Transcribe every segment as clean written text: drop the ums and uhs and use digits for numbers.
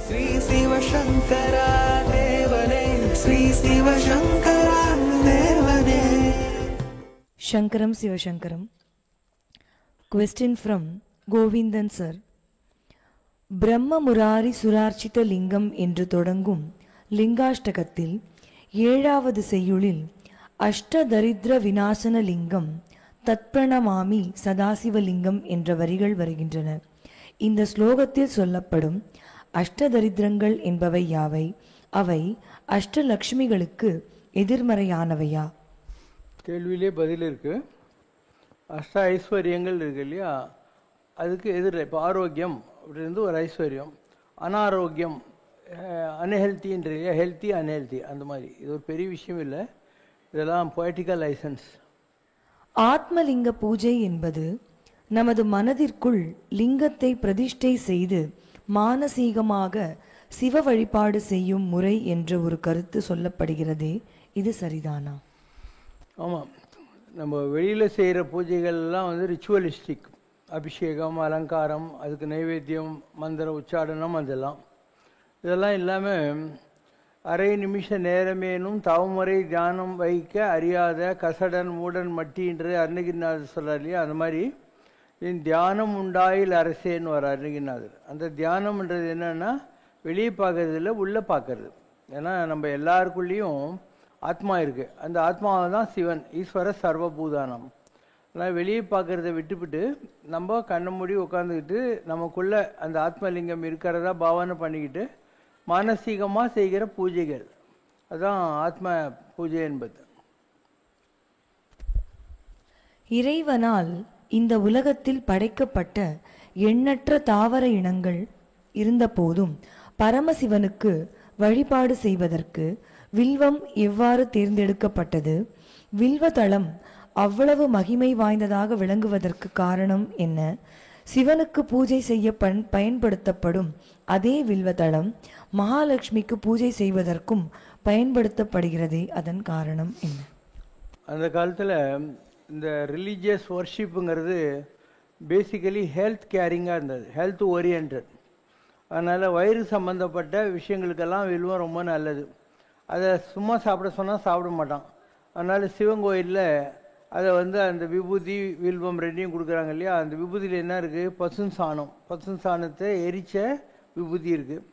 ஸ்ரீ சிவசங்கரா தேவனே, ஸ்ரீ சிவசங்கரா தேவனே. Shankaram Sivashankaram. Question from Govindan sir. பிரம்ம முராரி சுரார்ச்சித லிங்கம் என்று தொடங்கும் லிங்காஷ்டகத்தில் 7வது செய்யுளில் அஷ்டதரித்ர விநாசன லிங்கம் தத்பிரணமாமி சதாசிவலிங்கம் என்ற வரிகள் வருகின்றன. இந்த ஸ்லோகத்தில் சொல்லப்படும் அஷ்டதரித்திரங்கள் என்பவை யாவை? அவை அஷ்டலக்ஷ்மிகளுக்கு எதிர்மறையானவையா? கேள்வியிலே பதில் இருக்கு. அஷ்ட ஐஸ்வர்யங்கள் இருக்கு இல்லையா, அதுக்கு எதிர். இப்போ ஆரோக்கியம் அப்படின்றது ஒரு ஐஸ்வர்யம், அனாரோக்கியம் அன்ஹெல்த்தின்ற இல்லையா, ஹெல்த்தி அன்ஹெல்த்தி, அந்த மாதிரி. இது ஒரு பெரிய விஷயம் இல்லை, இதெல்லாம் பொய்டிக்கல் லைசன்ஸ். ஆத்மலிங்க பூஜை என்பது நமது மனதிற்குள் லிங்கத்தை பிரதிஷ்டை செய்து மானசீகமாக சிவ வழிபாடு செய்யும் முறை என்ற ஒரு கருத்து சொல்லப்படுகிறதே, இது சரிதானா? ஆமாம், நம்ம வெளியில் செய்கிற பூஜைகள்லாம் வந்து ரிச்சுவலிஸ்டிக், அபிஷேகம், அலங்காரம், அதுக்கு நைவேத்தியம், மந்திர உச்சாடனம், இதெல்லாம் இல்லாமல் அரை நிமிஷ நேரமேனும் தவமுறை தியானம் வைக்க அறியாத கசடன் மூடன் மட்டின்று அருணகிரிநாதர் சொல்கிறார் இல்லையா, அந்த மாதிரி என் தியானம் உண்டாயில் அரசேன்னு வர அருணகிரிநாதர். அந்த தியானம்ன்றது என்னென்னா வெளியே பார்க்கறது இல்லை, உள்ளே பார்க்கறது. ஏன்னா நம்ம எல்லாருக்குள்ளேயும் ஆத்மா இருக்குது, அந்த ஆத்மாவை தான் சிவன், ஈஸ்வர சர்வபூதானம். அதனால் வெளியே பார்க்குறத விட்டுவிட்டு நம்ம கண்ணை மூடி உட்காந்துக்கிட்டு நமக்குள்ளே அந்த ஆத்மலிங்கம் இருக்கிறதா பாவனை பண்ணிக்கிட்டு மானசீகமாக செய்கிற பூஜைகள், அதுதான் ஆத்ம பூஜை என்பது. இறைவனால் இந்த உலகத்தில் படைக்கப்பட்ட எண்ணற்ற தாவர இனங்கள் இருந்த போதும் பரமசிவனுக்கு வழிபாடு செய்வதற்கு வில்வம் எவ்வாறு தேர்ந்தெடுக்கப்பட்டது? வில்வதளம் அவ்வளவு மகிமை வாய்ந்ததாக விளங்குவதற்கு காரணம் என்ன? சிவனுக்கு பூஜை செய்ய பயன்படுத்தப்படும் அதே வில்வதளம் மகாலட்சுமிக்கு பூஜை செய்வதற்கும் பயன்படுத்தப்படுகிறதே, அதன் காரணம் என்ன? அந்த காலத்தில் இந்த ரிலீஜியஸ் ஒர்ஷிப்புங்கிறது பேசிக்கலி ஹெல்த் கேரிங்காக இருந்தது, ஹெல்த் ஓரியன்ட். அதனால் வயிறு சம்மந்தப்பட்ட விஷயங்களுக்கெல்லாம் வில்வம் ரொம்ப நல்லது. அதை சும்மா சாப்பிட சொன்னால் சாப்பிட மாட்டான். அதனால் சிவன் கோயிலில் அதை வந்து அந்த விபூதி வில்வம் ரெண்டையும் கொடுக்குறாங்க இல்லையா, அந்த விபூதியில் என்ன இருக்குது? பசுன் சாணத்தை எரித்த விபூதி இருக்குது.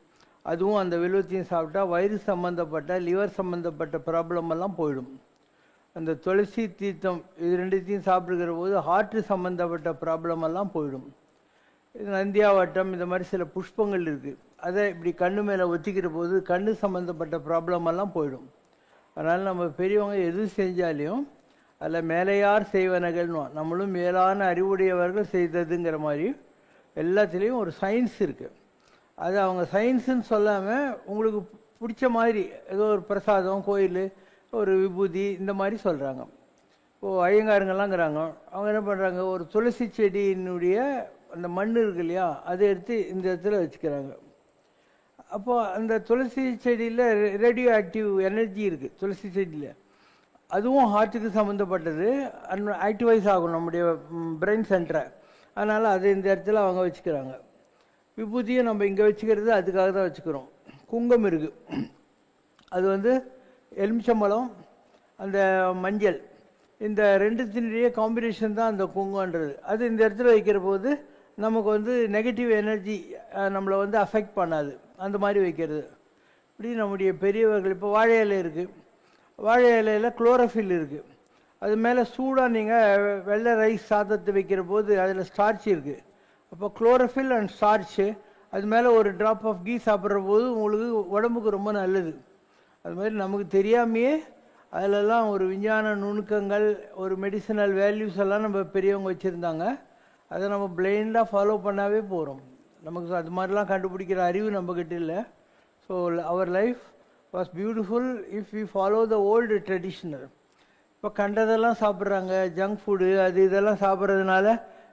அதுவும் அந்த வில்வத்தையும் சாப்பிட்டா வயிறு சம்மந்தப்பட்ட லிவர் சம்மந்தப்பட்ட ப்ராப்ளம் எல்லாம் போயிடும். அந்த துளசி தீர்த்தம் இது ரெண்டுத்தையும் சாப்பிடுகிற போது ஹார்ட்டு சம்மந்தப்பட்ட ப்ராப்ளம் எல்லாம் போயிடும். நந்தியாவட்டம் இந்த மாதிரி சில புஷ்பங்கள் இருக்குது, அதை இப்படி கண்ணு மேலே ஒத்திக்கிற போது கண்ணு சம்மந்தப்பட்ட ப்ராப்ளம் எல்லாம் போயிடும். அதனால் நம்ம பெரியவங்க எது செஞ்சாலையும் அதில் மேலையார் செய்வனகள்னு, நம்மளும் மேலான அறிவுடையவர்கள் செய்ததுங்கிற மாதிரி எல்லாத்துலேயும் ஒரு சயின்ஸ் இருக்குது. அது அவங்க சயின்ஸுன்னு சொல்லாமல் உங்களுக்கு பிடிச்ச மாதிரி ஏதோ ஒரு பிரசாதம், கோயில், ஒரு விபூதி இந்த மாதிரி சொல்கிறாங்க. இப்போது ஐயங்காரங்கள்லாங்கிறாங்க, அவங்க என்ன பண்ணுறாங்க, ஒரு துளசி செடியினுடைய அந்த மண் இருக்கு இல்லையா, அதை எடுத்து இந்த இடத்துல வச்சுக்கிறாங்க. அப்போது அந்த துளசி செடியில் ரேடியோ ஆக்டிவ் எனர்ஜி இருக்குது துளசி செடியில், அதுவும் ஹார்ட்டுக்கு சம்மந்தப்பட்டது, ஆக்டிவைஸ் ஆகும் நம்முடைய பிரெயின் சென்டரை. அதனால் அதை இந்த இடத்துல அவங்க வச்சுக்கிறாங்க. விபூதியை நம்ம இங்கே வச்சுக்கிறது அதுக்காக தான் வச்சுக்கிறோம். குங்கம் இருக்குது, அது வந்து எலுமிச்சம்பழம், அந்த மஞ்சள், இந்த ரெண்டுத்தினுடைய காம்பினேஷன் தான் அந்த குங்கம்ன்றது. அது இந்த இடத்துல வைக்கிற போது நமக்கு வந்து நெகட்டிவ் எனர்ஜி நம்மளை வந்து அஃபெக்ட் பண்ணாது, அந்த மாதிரி வைக்கிறது. இப்படி நம்முடைய பெரியவர்கள், இப்போ வாழை இலை இருக்குது, வாழை இலையில் குளோரோஃபில் இருக்குது, அது மேலே சூடாக நீங்கள் வெள்ளை ரைஸ் சாதத்தை வைக்கிற போது அதில் ஸ்டார்ச் இருக்குது. அப்போ குளோரோஃபில் அண்ட் ஸ்டார்ச்சு, அது மேலே ஒரு ட்ராப் ஆஃப் கீ சாப்பிட்ற போது உங்களுக்கு உடம்புக்கு ரொம்ப நல்லது. அது மாதிரி நமக்கு தெரியாமையே அதிலெல்லாம் ஒரு விஞ்ஞான நுணுக்கங்கள், ஒரு மெடிசனல் வேல்யூஸ் எல்லாம் நம்ம பெரியவங்க வச்சுருந்தாங்க. அதை நம்ம பிளைண்டாக ஃபாலோ பண்ணாவே போகிறோம். நமக்கு அது மாதிரிலாம் கண்டுபிடிக்கிற அறிவு நம்மக்கிட்ட இல்லை. ஸோ அவர் life was beautiful if we follow the old traditional. இப்போ கண்டதெல்லாம் சாப்பிட்றாங்க, ஜங்க் ஃபுட்டு அது இதெல்லாம் சாப்பிட்றதுனால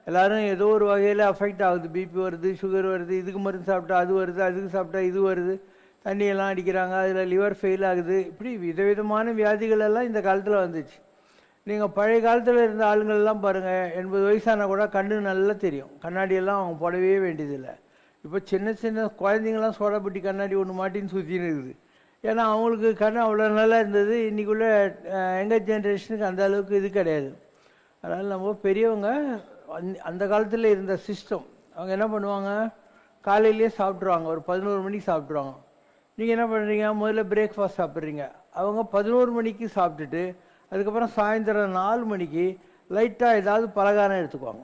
எல்லோரும் ஏதோ ஒரு வகையில் அஃபெக்ட் ஆகுது. பிபி வருது, சுகர் வருது, இதுக்கு மருந்து சாப்பிட்டா அது வருது, அதுக்கு சாப்பிட்டா இது வருது, தண்ணியெல்லாம் அடிக்கிறாங்க, அதில் லிவர் ஃபெயில் ஆகுது. இப்படி விதவிதமான வியாதிகள் எல்லாம் இந்த காலத்தில் வந்துச்சு. நீங்கள் பழைய காலத்தில் இருந்த ஆளுங்களெல்லாம் பாருங்கள், 80 வயசான கூட கண்ணு நல்லா தெரியும், கண்ணாடியெல்லாம் அவங்க போடவே வேண்டியதில்லை. இப்போ சின்ன சின்ன குழந்தைங்களாம் சோடாபுட்டி கண்ணாடி ஒன்று மாட்டின்னு சுற்றின்னு இருக்குது. ஏன்னா அவங்களுக்கு கண்ணு அவ்வளோ நல்லா இருந்தது. இன்றைக்குள்ள எங்கள் ஜென்ரேஷனுக்கு அந்த அளவுக்கு இது கிடையாது. அதனால் நம்ம பெரியவங்க அந்த காலத்தில் இருந்த சிஸ்டம், அவங்க என்ன பண்ணுவாங்க, காலையிலேயே சாப்பிட்ருவாங்க, ஒரு 11 மணிக்கு சாப்பிட்ருவாங்க. நீங்கள் என்ன பண்ணுறீங்க, முதல்ல பிரேக்ஃபாஸ்ட் சாப்பிட்றீங்க. அவங்க 11 மணிக்கு சாப்பிட்டுட்டு அதுக்கப்புறம் சாயந்தரம் 4 மணிக்கு லைட்டாக ஏதாவது பலகாரம் எடுத்துக்குவாங்க.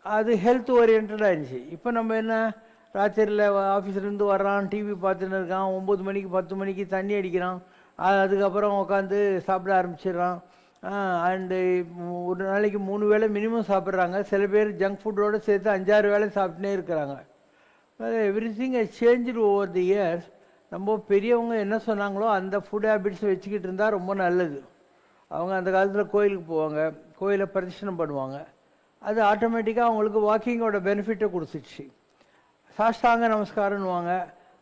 அது ஹெல்த் ஓரியன்டாக இருந்துச்சு. இப்போ நம்ம என்ன, ராத்திரியில் ஆஃபீஸ்லேருந்து வர்றான், டிவி பார்த்துன்னு இருக்கான், 9 மணிக்கு 10 மணிக்கு தண்ணி அடிக்கிறான், அதுக்கப்புறம் உட்காந்து சாப்பிட ஆரம்பிச்சிடுறான். அண்டு ஒரு நாளைக்கு 3 வேளை மினிமம் சாப்பிட்றாங்க. சில பேர் ஜங்க் ஃபுட்டோடு சேர்த்து 5-6 வேளை சாப்பிட்டுனே இருக்கிறாங்க. Every thing has changed over the years. நம்ம பெரியவங்க என்ன சொன்னாங்களோ அந்த ஃபுட் ஹேபிட்ஸ் வச்சுக்கிட்டு இருந்தால் ரொம்ப நல்லது. அவங்க அந்த காலத்தில் கோயிலுக்கு போவாங்க, கோயிலை பிரதட்சணம் பண்ணுவாங்க. அது ஆட்டோமேட்டிக்காக அவங்களுக்கு வாக்கிங்கோட பெனிஃபிட்டை கொடுத்துச்சு. சாஷ்டாங்க நமஸ்காரம்னுவாங்க.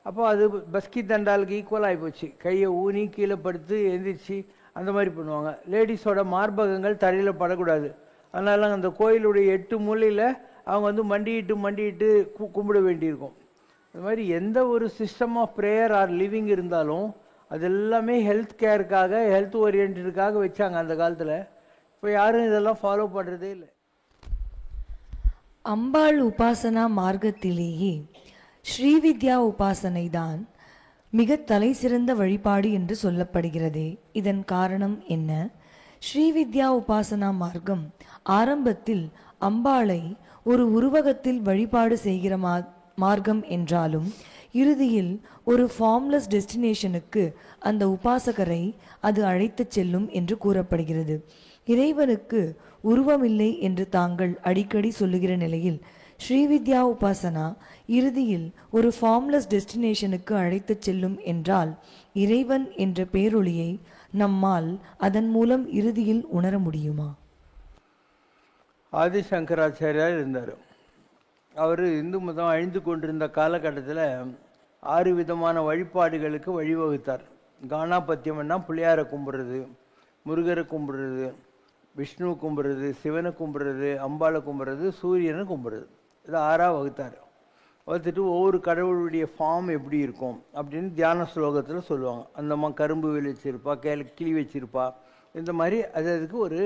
அப்போ அது பஸ்கி தண்டாலுக்கு ஈக்குவல் ஆகிப்போச்சு. கையை ஊனி கீழே படுத்து எழுந்திரிச்சு அந்த மாதிரி பண்ணுவாங்க. லேடிஸோட மார்பகங்கள் தரையில் படக்கூடாது. அதனால அந்த கோயிலுடைய 8 மூலையில் அவங்க வந்து மண்டிட்டு கும்பிட வேண்டியிருக்கும். அது மாதிரி எந்த ஒரு system of prayer or living இருந்தாலும் அது எல்லாமே ஹெல்த் கேருக்காக, ஹெல்த் ஓரியன்டுக்காக வச்சாங்க அந்த காலத்தில். இப்போ யாரும் இதெல்லாம் ஃபாலோ பண்ணுறதே இல்லை. அம்பாள் உபாசனா மார்க்கத்திலேயே ஸ்ரீவித்யா உபாசனை தான் மிக தலை சிறந்த வழிபாடு என்று சொல்லப்படுகிறதே, இதன் காரணம் என்ன? ஸ்ரீவித்யா உபாசனா மார்க்கம் ஆரம்பத்தில் அம்பாளை ஒரு உருவகத்தில் வழிபாடு செய்கிற மார்க்கம் என்றாலும் இறுதியில் ஒரு ஃபார்ம்லெஸ் டெஸ்டினேஷனுக்கு அந்த உபாசகரை அது அழைத்துச் செல்லும் என்று கூறப்படுகிறது. இறைவனுக்கு உருவமில்லை என்று தாங்கள் அடிக்கடி சொல்லுகிற நிலையில் ஸ்ரீவித்யா உபாசனா இறுதியில் ஒரு ஃபார்ம்லெஸ் டெஸ்டினேஷனுக்கு அழைத்துச் செல்லும் என்றால் இறைவன் என்ற பேரொளியை நம்மால் அதன் மூலம் இறுதியில் உணர முடியுமா? ஆதிசங்கராச்சாரியார் இருந்தார். அவர் இந்து மதம் அழிந்து கொண்டிருந்த காலகட்டத்தில் 6 விதமான வழிபாடுகளுக்கு வழிவகுத்தார். கானாபத்தியம்னா பிள்ளையாரை கும்பிட்றது, முருகரை கும்பிட்றது, விஷ்ணுவை கும்பிட்றது, சிவனை கும்பிட்றது, அம்பாளை கும்பிட்றது, சூரியனை கும்பிட்றது. இது 6ஆக வகுத்தார். வகுத்துட்டு ஒவ்வொரு கடவுளுடைய ஃபார்ம் எப்படி இருக்கும் அப்படின்னு தியான ஸ்லோகத்தில் சொல்லுவாங்க. அந்த அம்மா கரும்பு வேல் வச்சுருப்பா, கிளி வச்சுருப்பா, இந்த மாதிரி அதுக்கு ஒரு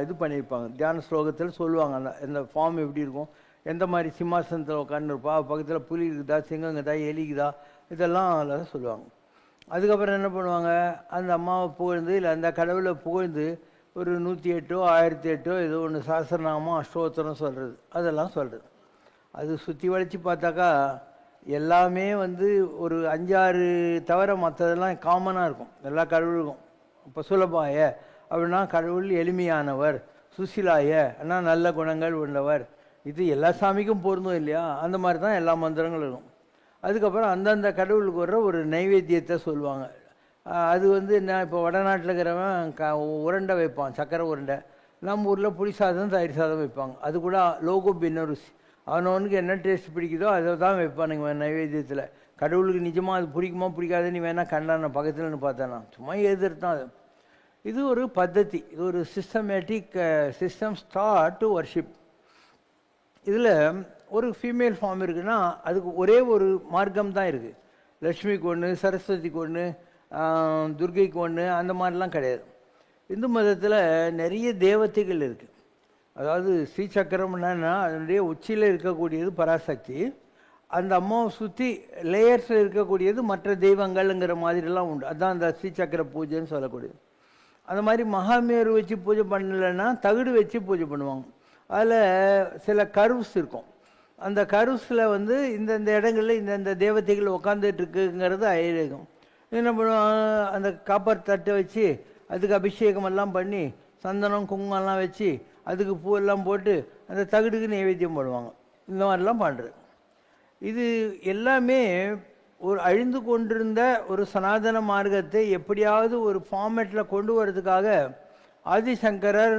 இது பண்ணியிருப்பாங்க. தியான ஸ்லோகத்தில் சொல்லுவாங்க அந்த ஃபார்ம் எப்படி இருக்கும், எந்த மாதிரி சிம்மாசனத்தில் உட்காந்துருப்பா, பக்கத்தில் புலி இருக்குதா, சிங்கங்குதா, எலிக்குதா, இதெல்லாம் அதில் சொல்லுவாங்க. அதுக்கப்புறம் என்ன பண்ணுவாங்க, அந்த அம்மாவை புகழ்ந்து இல்லை அந்த கடவுளை புகழ்ந்து ஒரு 108 1008 ஏதோ ஒன்று சாஸ்திரநாமம் அஷ்டோத்திரம் சொல்கிறது, அதெல்லாம் சொல்கிறது. அது சுற்றி வளைச்சி பார்த்தாக்கா எல்லாமே வந்து ஒரு 5-6 தவிர மற்றதெல்லாம் காமனாக இருக்கும் எல்லா கடவுளுக்கும். இப்போ சுலபாய அப்படின்னா கடவுள் எளிமையானவர், சுசிலாய ஆனால் நல்ல குணங்கள் உள்ளவர், இது எல்லா சாமிக்கும் பொருந்தும் இல்லையா? அந்த மாதிரி தான் எல்லா மந்திரங்களும் இருக்கும். அதுக்கப்புறம் அந்தந்த கடவுளுக்கு வர்ற ஒரு நைவேத்தியத்தை சொல்லுவாங்க. அது வந்து என்ன, இப்போ வடநாட்டில் இருக்கிறவன் உருண்டை வைப்பான், சக்கரை உருண்டை. நம்ம ஊரில் புளி சாதம், தயிர் சாதம் வைப்பாங்க. அது கூட லோகோ பின்னருசி, அவனவனுக்கு என்ன டேஸ்ட் பிடிக்குதோ அதை தான் வைப்பானுங்க நைவேத்தியத்தில். கடவுளுக்கு நிஜமாக அது பிடிக்குமா பிடிக்காது நீ வேணால் கண்டான பக்கத்துலன்னு பார்த்தானா, சும்மா எதிர்த்தான் அது. இது ஒரு பத்ததி, இது ஒரு systematic system start to worship. இதில் ஒரு ஃபீமேல் ஃபார்ம் இருக்குன்னா அதுக்கு ஒரே ஒரு மார்க்கம் தான் இருக்குது. லக்ஷ்மிக்கு ஒன்று, சரஸ்வதிக்கு ஒன்று, துர்கைக்கு ஒன்று, அந்த மாதிரிலாம் கிடையாது. இந்து மதத்தில் நிறைய தேவதைகள் இருக்குது. அதாவது ஸ்ரீசக்கரம்னா அதனுடைய உச்சியில் இருக்கக்கூடியது பராசக்தி, அந்த அம்மாவை சுற்றி லேயர்ஸில் இருக்கக்கூடியது மற்ற தெய்வங்கள்ங்கிற மாதிரிலாம் உண்டு. அதுதான் அந்த ஸ்ரீசக்கர பூஜைன்னு சொல்லக்கூடியது. அந்த மாதிரி மகாமேரு வச்சு பூஜை பண்ணலைன்னா தகுடு வச்சு பூஜை பண்ணுவாங்க. அதில் சில கர்வ்ஸ் இருக்கும். அந்த கர்வ்ஸில் வந்து இந்தந்த இடங்களில் இந்தந்த தேவதைகள் உட்காந்துட்டு இருக்குங்கிறது ஐதீகம். என்ன பண்ணுவாங்க, அந்த காப்பர் தட்டை வச்சு அதுக்கு அபிஷேகமெல்லாம் பண்ணி சந்தனம் குங்குமம்லாம் வச்சு அதுக்கு பூவெல்லாம் போட்டு அந்த தகுடுக்கு நைவேத்தியம் பண்ணுவாங்க. இந்த மாதிரிலாம் பண்ணுறது. இது எல்லாமே ஒரு அழிந்து கொண்டிருந்த ஒரு சனாதன மார்க்கத்தை எப்படியாவது ஒரு ஃபார்மேட்டில் கொண்டு வரதுக்காக ஆதிசங்கரர்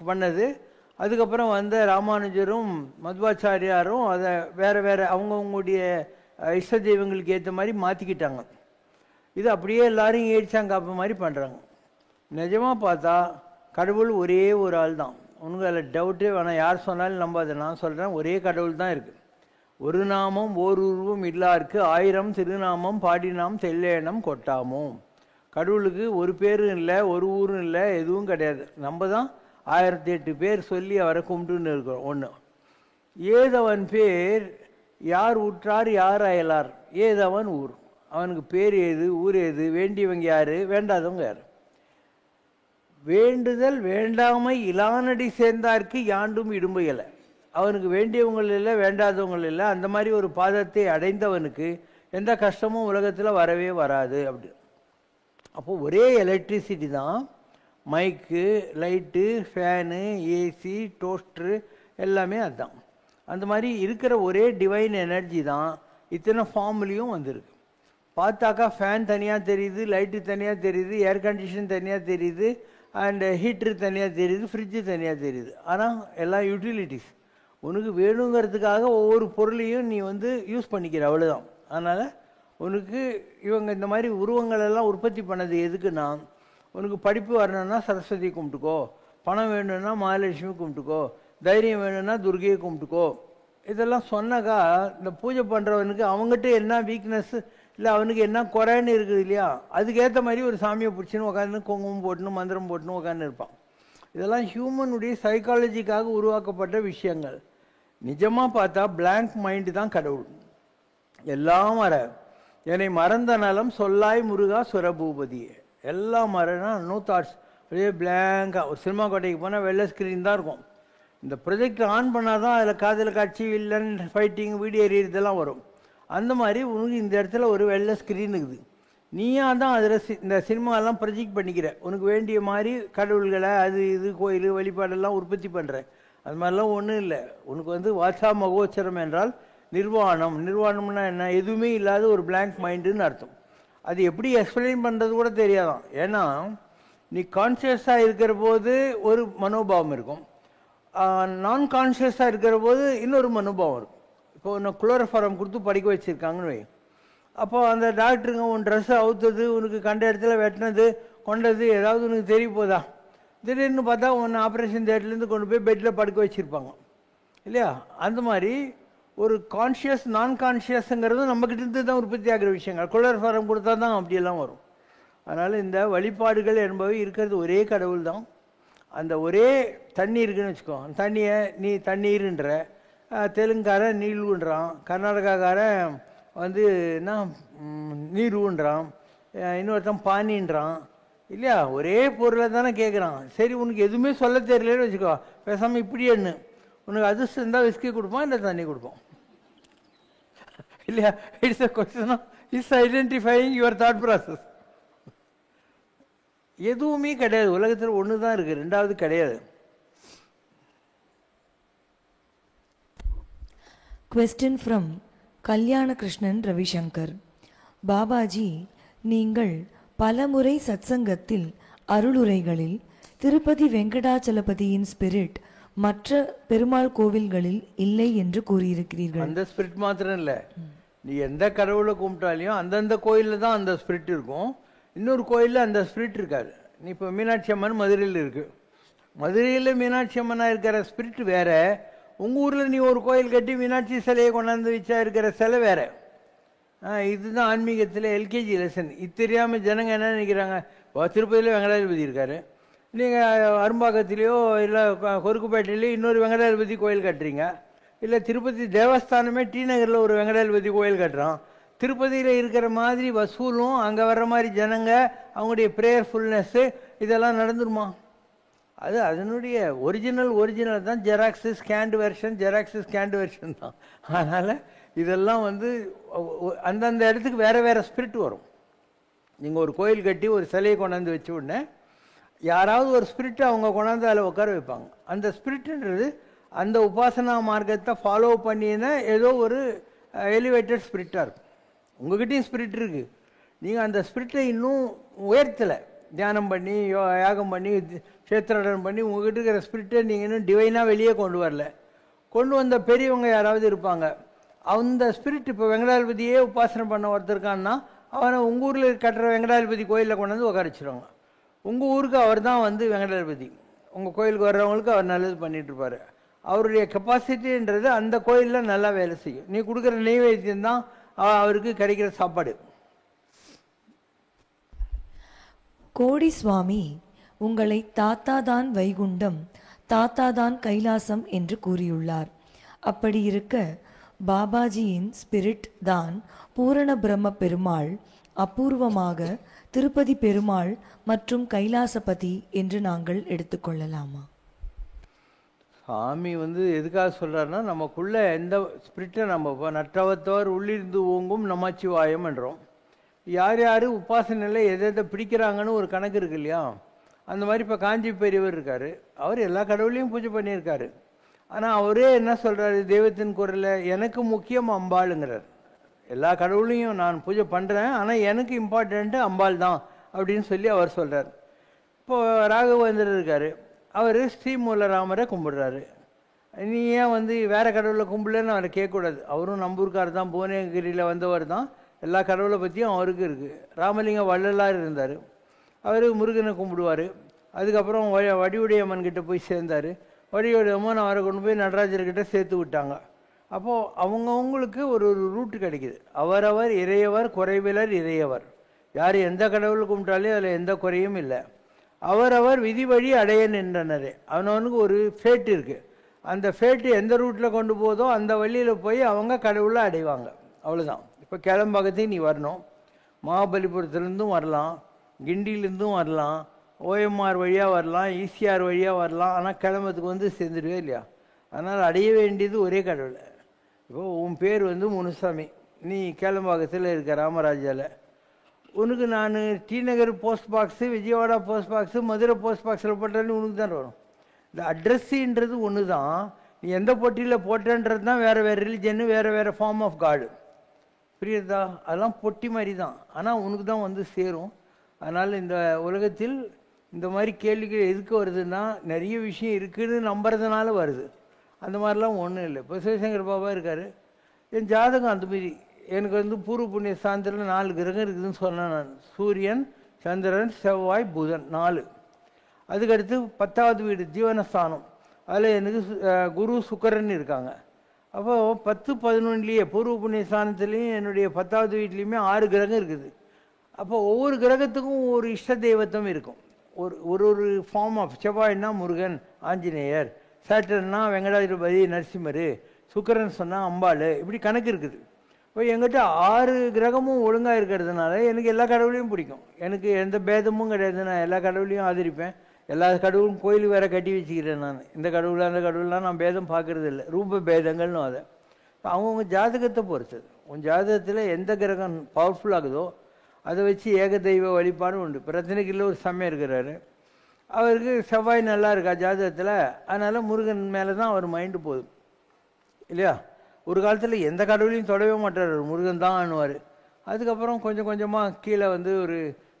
பண்ணது. அதுக்கப்புறம் வந்த ராமானுஜரும் மத்வாச்சாரியாரும் அதை வேறு வேறு அவங்கவுங்களுடைய இஷ்ட தெய்வங்களுக்கு ஏற்ற மாதிரி மாற்றிக்கிட்டாங்க. இது அப்படியே எல்லாரும் ஏடிச்சாங்காப்ப மாதிரி பண்ணுறாங்க. நிஜமாக பார்த்தா கடவுள் ஒரே ஒரு ஆள் தான். உனக்கு அதில் டவுட்டே வேணாம், யார் சொன்னாலும் நம்பாது. நான் சொல்கிறேன், ஒரே கடவுள் தான் இருக்குது. ஒரு நாமம் ஓர் உருவம் இல்லாருக்கு 1000 திருநாமம் பாடினாம் தெல்லேனம் கொட்டாமோ. கடவுளுக்கு ஒரு பேரும் இல்லை, ஒரு ஊரும் இல்லை, எதுவும் கிடையாது. நம்ம தான் 1008 பேர் சொல்லி அவரை கும்பிட்டுன்னு இருக்கிறோம். ஒன்று, ஏதவன் பேர் யார் உற்றார் யார் அயலார், ஏதவன் ஊர். அவனுக்கு பேர் ஏது, ஊர் ஏது, வேண்டியவங்க யார், வேண்டாதவங்க யார். வேண்டுதல் வேண்டாமை இலானடி சேர்ந்தார்க்கு யாண்டும் இடும்பையலை. அவனுக்கு வேண்டியவங்கள் இல்லை, வேண்டாதவங்கள் இல்லை. அந்த மாதிரி ஒரு பாதத்தை அடைந்தவனுக்கு எந்த கஷ்டமும் உலகத்தில் வரவே வராது. அப்படி அப்போது ஒரே எலக்ட்ரிசிட்டி தான். மைக்கு, லைட்டு, ஃபேனு, ஏசி, டோஸ்ட்ரு எல்லாமே அதுதான். அந்த மாதிரி இருக்கிற ஒரே டிவைன் எனர்ஜி தான் இத்தனை ஃபார்ம்லேயும் வந்திருக்கு. பார்த்தாக்கா ஃபேன் தனியாக தெரியுது, லைட்டு தனியாக தெரியுது, ஏர் கண்டிஷன் தனியாக தெரியுது, அண்டு ஹீட்ரு தனியாக தெரியுது, ஃப்ரிட்ஜு தனியாக தெரியுது. ஆனால் எல்லாம் யூட்டிலிட்டிஸ். உனக்கு வேணுங்கிறதுக்காக ஒவ்வொரு பொருளையும் நீ யூஸ் பண்ணிக்கிற, அவ்வளோதான். அதனால் உனக்கு இவங்க இந்த மாதிரி உருவங்களெல்லாம் உற்பத்தி பண்ணது எதுக்குன்னா, உனக்கு படிப்பு வரணும்னா சரஸ்வதி கும்பிட்டுக்கோ, பணம் வேணும்னா மகாலட்சுமி கும்பிட்டுக்கோ, தைரியம் வேணும்னா துர்கையை கும்பிட்டுக்கோ. இதெல்லாம் சொன்னாக்கா இந்த பூஜை பண்ணுறவனுக்கு அவங்ககிட்ட என்ன வீக்னஸ் இல்லை, அவனுக்கு என்ன குறைன்னு இருக்குது இல்லையா, அதுக்கேற்ற மாதிரி ஒரு சாமியை பிடிச்சின்னு உட்காந்து குங்குமம் போட்டுன்னு மந்திரம் போட்டுன்னு உட்காந்து இருப்பான். இதெல்லாம் ஹியூமனுடைய சைக்காலஜிக்காக உருவாக்கப்பட்ட விஷயங்கள். நிஜமாக பார்த்தா பிளாங்க் மைண்டு தான் கடவுள். எல்லாம் மற என்னை மறந்த நலம் சொல்லாய் முருகா சுரபூபதியே. எல்லாம் மறனா நோ தாட்ஸ், அப்படியே பிளாங்காக. ஒரு சினிமா கோட்டைக்கு போனால் வெள்ளை ஸ்க்ரீன் தான் இருக்கும். இந்த ப்ரொஜெக்ட் ஆன் பண்ணால் தான் அதில் காதல் காட்சி, வில்லன் ஃபைட்டிங், வீடியோ எரியறதெல்லாம் வரும். அந்த மாதிரி உனக்கு இந்த இடத்துல ஒரு வெள்ளை ஸ்க்ரீன் இருக்குது. நீயா தான் அதில் இந்த சினிமாலாம் ப்ரொஜெக்ட் பண்ணிக்கிற. உனக்கு வேண்டிய மாதிரி கடவுள்களை அது இது கோயில் வழிபாடெல்லாம் உற்பத்தி பண்ணுற. அது மாதிரிலாம் ஒன்றும் இல்லை. உனக்கு வாட்சா மகோச்சரம் என்றால் நிர்வாணம். நிர்வாணம்னா என்ன, எதுவுமே இல்லாத ஒரு பிளாங்க் மைண்டுன்னு அர்த்தம். அது எப்படி எக்ஸ்பிளைன் பண்ணுறது கூட தெரியாதான். ஏன்னா நீ கான்ஷியஸாக இருக்கிற போது ஒரு மனோபாவம் இருக்கும், நான் கான்ஷியஸாக இருக்கிற போது இன்னொரு மனோபாவம் இருக்கும். இப்போ உன்னை குளோரோஃபாரம் கொடுத்து படிக்க வச்சுருக்காங்கன்னு வை. அப்போ அந்த டாக்டருங்க உன் ட்ரெஸ்ஸை அவுத்தது, உனக்கு கண்ட இடத்துல வெட்டினது கொண்டது ஏதாவது உனக்கு தெரிய போதா? திடீர்னு பார்த்தா உன்னை ஆப்ரேஷன் தேட்டர்லேருந்து கொண்டு போய் பெட்டில் படுக்க வச்சுருப்பாங்க இல்லையா? அந்த மாதிரி ஒரு கான்ஷியஸ் நான் கான்ஷியஸுங்கிறதும் நம்மக்கிட்ட தான் உற்பத்தி ஆகிற விஷயங்கள். குளோரோஃபாரம் கொடுத்தா தான் அப்படியெல்லாம் வரும். அதனால் இந்த வழிபாடுகள் என்பவை இருக்கிறது ஒரே கடவுள் தான். அந்த ஒரே தண்ணி இருக்குன்னு வச்சுக்கோ, அந்த தண்ணியை நீ தண்ணீருன்ற, தெலுங்காரன் நீலுன்றான், கர்நாடகாக்காரன் என்ன நீருன்றான், இன்னொருத்தன் பானின்றான் இல்லையா? ஒரே பொருளை தானே கேட்குறான். சரி, உனக்கு எதுவுமே சொல்ல தெரியலன்னு வச்சுக்கோ, பேசாமல் இப்படி என்ன, உனக்கு அதிர்ஷ்டம் இருந்தால் விஸ்கி கொடுப்பான், இல்லை தண்ணி கொடுப்போம் இல்லையா? It's a question of is identifying your thought process. எதுவுமே கிடையாது உலகத்தில், ஒன்று தான் இருக்குது, ரெண்டாவது கிடையாது. Question from கல்யாண கிருஷ்ணன் ரவிசங்கர். பாபாஜி, நீங்கள் பலமுறை சத்சங்கத்தில் அருளுரைகளில் திருப்பதி வெங்கடாச்சலபதியின் ஸ்பிரிட் மற்ற பெருமாள் கோவில்களில் இல்லை என்று கூறியிருக்கிறீர்கள். அந்த ஸ்பிரிட் மாத்திரம் இல்லை, நீ எந்த கடவுளை கும்பிட்டாலையும் அந்தந்த கோயிலில் தான் அந்த ஸ்பிரிட் இருக்கும். இன்னொரு கோயிலில் அந்த ஸ்பிரிட் இருக்காது. நீ இப்போ மீனாட்சி அம்மன் மதுரையில் இருக்குது, மதுரையில் மீனாட்சி அம்மனாக இருக்கிற ஸ்பிரிட் வேற. உங்கள் ஊரில் நீ ஒரு கோயில் கட்டி மீனாட்சி சிலையை கொண்டாந்து வச்சா இருக்கிற சிலை வேற. இதுதான் ஆன்மீகத்தில் எல்கேஜி லெசன். இது தெரியாமல் ஜனங்க என்ன நினைக்கிறாங்க, திருப்பதியில் வெங்கடாதிபதி இருக்கார், நீங்கள் அரும்பாக்கத்திலேயோ இல்லை கொருக்குப்பேட்டையிலையோ இன்னொரு வெங்கடாதிபதி கோயில் கட்டுறீங்க, இல்லை திருப்பதி தேவஸ்தானமே டி நகரில் ஒரு வெங்கடாதிபதி கோயில் கட்டுறான். திருப்பதியில் இருக்கிற மாதிரி வசூலும் அங்கே வர்ற மாதிரி ஜனங்க அவங்களுடைய ப்ரேயர்ஃபுல்னஸ்ஸு இதெல்லாம் நடந்துருமா? அது அதனுடைய ஒரிஜினல் தான். Xerox scanned version, xerox scanned version தான். அதனால் இதெல்லாம் அந்தந்த இடத்துக்கு வேறு வேறு ஸ்பிரிட் வரும். நீங்கள் ஒரு கோயில் கட்டி ஒரு சிலையை கொண்டாந்து வச்ச உடனே யாராவது ஒரு ஸ்பிரிட்டை அவங்க கொண்டாந்து அதில் உட்கார வைப்பாங்க. அந்த ஸ்பிரிட்டுன்றது அந்த உபாசனா மார்க்கத்தை ஃபாலோ பண்ணினா ஏதோ ஒரு எலிவேட்டட் ஸ்பிரிட்டாக இருக்கும். உங்கள்கிட்டையும் ஸ்பிரிட் இருக்குது, நீங்கள் அந்த ஸ்பிரிட்டை இன்னும் உயர்த்தலை. தியானம் பண்ணி யாகம் பண்ணி கஷேத்திரம் பண்ணி உங்கள்கிட்ட இருக்கிற ஸ்பிரிட்டை நீங்கள் இன்னும் டிவைனாக வெளியே கொண்டு வரல. கொண்டு வந்த பெரியவங்க யாராவது இருப்பாங்க, அந்த ஸ்பிரிட் இப்போ வெங்கடாதிபதியே உபாசனை பண்ண ஒருத்தருக்கான்னா அவனை உங்கள் ஊரில் கட்டுற வெங்கடாதிபதி கோயிலில் கொண்டு வந்து உட்கார வச்சுருவாங்க. உங்கள் ஊருக்கு அவர் தான் வெங்கடாதிபதி. உங்கள் கோயிலுக்கு வர்றவங்களுக்கு அவர் நல்லது பண்ணிகிட்ருப்பார். அவருடைய கெப்பாசிட்டின்றது அந்த கோயிலில் நல்லா வேலை செய்யும். நீ கொடுக்குற நெய்வேத்தியம் தான் அவருக்கு கிடைக்கிற சாப்பாடு. கோடி சுவாமி உங்களை தாத்தாதான் வைகுண்டம், தாத்தாதான் கைலாசம் என்று கூறியுள்ளார். அப்படி இருக்க பாபாஜியின் ஸ்பிரிட் தான் பூரண பிரம்ம பெருமாள், அபூர்வமாக திருப்பதி பெருமாள் மற்றும் கைலாசபதி என்று நாங்கள் எடுத்துக்கொள்ளலாமா? சாமி எதுக்காக சொல்கிறாருன்னா, நமக்குள்ள எந்த ஸ்பிரிட்டை நம்ம இப்போ நற்றவத்தவர் உள்ளிருந்து ஓங்கும் நமச்சிவாயம் என்றோம். யார் யார் உபாசனையில் எதை பிடிக்கிறாங்கன்னு ஒரு கணக்கு இருக்கு இல்லையா? அந்த மாதிரி இப்போ காஞ்சி பெரியவர் இருக்கார், அவர் எல்லா கடவுளையும் பூஜை பண்ணியிருக்காரு. ஆனால் அவரே என்ன சொல்கிறாரு, தெய்வத்தின் குரலில் எனக்கு முக்கியம் அம்பாளுங்கிறார். எல்லா கடவுளையும் நான் பூஜை பண்ணுறேன், ஆனால் எனக்கு இம்பார்ட்டண்ட்டு அம்பாள் தான் அப்படின்னு சொல்லி அவர் சொல்கிறார். இப்போது ராகவேந்தர் இருக்கார், அவர் ஸ்ரீமூலராமரை கும்பிடுறாரு. நீ ஏன் வேறு கடவுளை கும்பிடலன்னு அவரை கேட்கக்கூடாது. அவரும் நம்பூர்கார் தான், புவனகிரியில் வந்தவர் தான், எல்லா கடவுளை பற்றியும் அவருக்கு இருக்குது. ராமலிங்க வள்ளலார் இருந்தார், அவர் முருகனை கும்பிடுவார். அதுக்கப்புறம் வடிவுடையம்மன் கிட்டே போய் சேர்ந்தார். வடிவுடையம்மன் அவரை கொண்டு போய் நடராஜர்கிட்ட சேர்த்து விட்டாங்க. அப்போது அவங்கவுங்களுக்கு ஒரு ரூட்டு கிடைக்கிது. அவரவர் இறையவர், குறைவிலர் இறையவர். யார் எந்த கடவுளை கும்பிட்டாலே அதில் எந்த குறையும் இல்லை. அவரவர் விதி வழி அடைய நின்றனரே. அவனவனுக்கு ஒரு ஃபேட் இருக்குது. அந்த ஃபேட்டு எந்த ரூட்டில் கொண்டு போதோ அந்த வழியில் போய் அவங்க கடவுளை அடைவாங்க. அவ்வளோதான். இப்போ கேளம்பாக்கத்தையும் நீ வரணும், மகாபலிபுரத்துலேருந்தும் வரலாம், கிண்டியிலேருந்தும் வரலாம், ஓஎம்ஆர் வழியாக வரலாம், ஈசிஆர் வழியாக வரலாம். ஆனால் கிளம்பத்துக்கு சேர்ந்துடுவே இல்லையா? அதனால் அடைய வேண்டியது ஒரே கடவுளை. இப்போது உன் பேர் முனுசாமி, நீ கேளம்பாக்கத்தில் இருக்க ராமராஜாவில். உனக்கு நான் T Nagar post box, Vijayawada post box, Madurai post பாக்ஸில் போட்டாலும் உனக்கு தான் வரும். இந்த அட்ரஸுன்றது ஒன்று தான். நீ எந்த பொட்டியில் போட்டேன்றது தான் வேறு வேறு ரிலிஜன்னு, வேறு வேறு ஃபார்ம் ஆஃப் காடு. புரியுதா? அதெல்லாம் பொட்டி மாதிரி தான், ஆனால் உனக்கு தான் சேரும். அதனால் இந்த உலகத்தில் இந்த மாதிரி கேள்விகள் எதுக்கு வருதுன்னா, நிறைய விஷயம் இருக்குதுன்னு நம்புறதுனால வருது. அந்த மாதிரிலாம் ஒன்றும் இல்லை. இப்போ சிவசங்கர் பாபா இருக்கார், என் ஜாதகம் அந்த மாரி. எனக்கு பூர்வ புண்ணிய ஸ்தானத்தில் 4 கிரகம் இருக்குதுன்னு சொன்னேன் நான். சூரியன், சந்திரன், செவ்வாய், புதன் 4. அதுக்கடுத்து 10வது வீடு ஜீவனஸ்தானம், அதில் எனக்கு குரு சுக்கரன் இருக்காங்க. அப்போது 10, 11லேயே பூர்வ புண்ணிய ஸ்தானத்துலேயும் என்னுடைய 10வது வீட்லேயுமே 6 கிரகம் இருக்குது. அப்போ ஒவ்வொரு கிரகத்துக்கும் ஒரு இஷ்ட தெய்வத்தம் இருக்கும். ஒரு ஃபார்ம் ஆஃப். செவ்வாய்னா முருகன் ஆஞ்சநேயர், சேட்டர்னா வெங்கடாஜலபதி நரசிம்மர், சுக்கரன் சொன்னால் அம்பாள், இப்படி கணக்கு இருக்குது. இப்போ எங்கிட்ட 6 கிரகமும் ஒழுங்காக இருக்கிறதுனால எனக்கு எல்லா கடவுளையும் பிடிக்கும். எனக்கு எந்த பேதமும் கிடையாது. நான் எல்லா கடவுளையும் ஆதரிப்பேன். எல்லா கடவுளும் கோயில் வேறு கட்டி வச்சுக்கிறேன் நான். இந்த கடவுள் அந்த கடவுள்லாம் நான் பேதம் பார்க்குறது இல்லை. ரூப பேதங்கள்னு அதை அவங்கவுங்க ஜாதகத்தை பொறுத்தது. உன் ஜாதகத்தில் எந்த கிரகம் பவர்ஃபுல் ஆகுதோ அதை வச்சு ஏக தெய்வ வழிபாடு உண்டு. இப்போ ரத்தினகிரியில் ஒரு சமயம் இருக்கிறாரு, அவருக்கு செவ்வாய் நல்லா இருக்கா ஜாதகத்தில், அதனால் முருகன் மேலே தான் அவர் மைண்டு போகுது இல்லையா? ஒரு காலத்தில் எந்த கடவுளையும் தொடவே மாட்டார், முருகன் தான் ஆணுவார். அதுக்கப்புறம் கொஞ்சம் கொஞ்சமாக கீழே ஒரு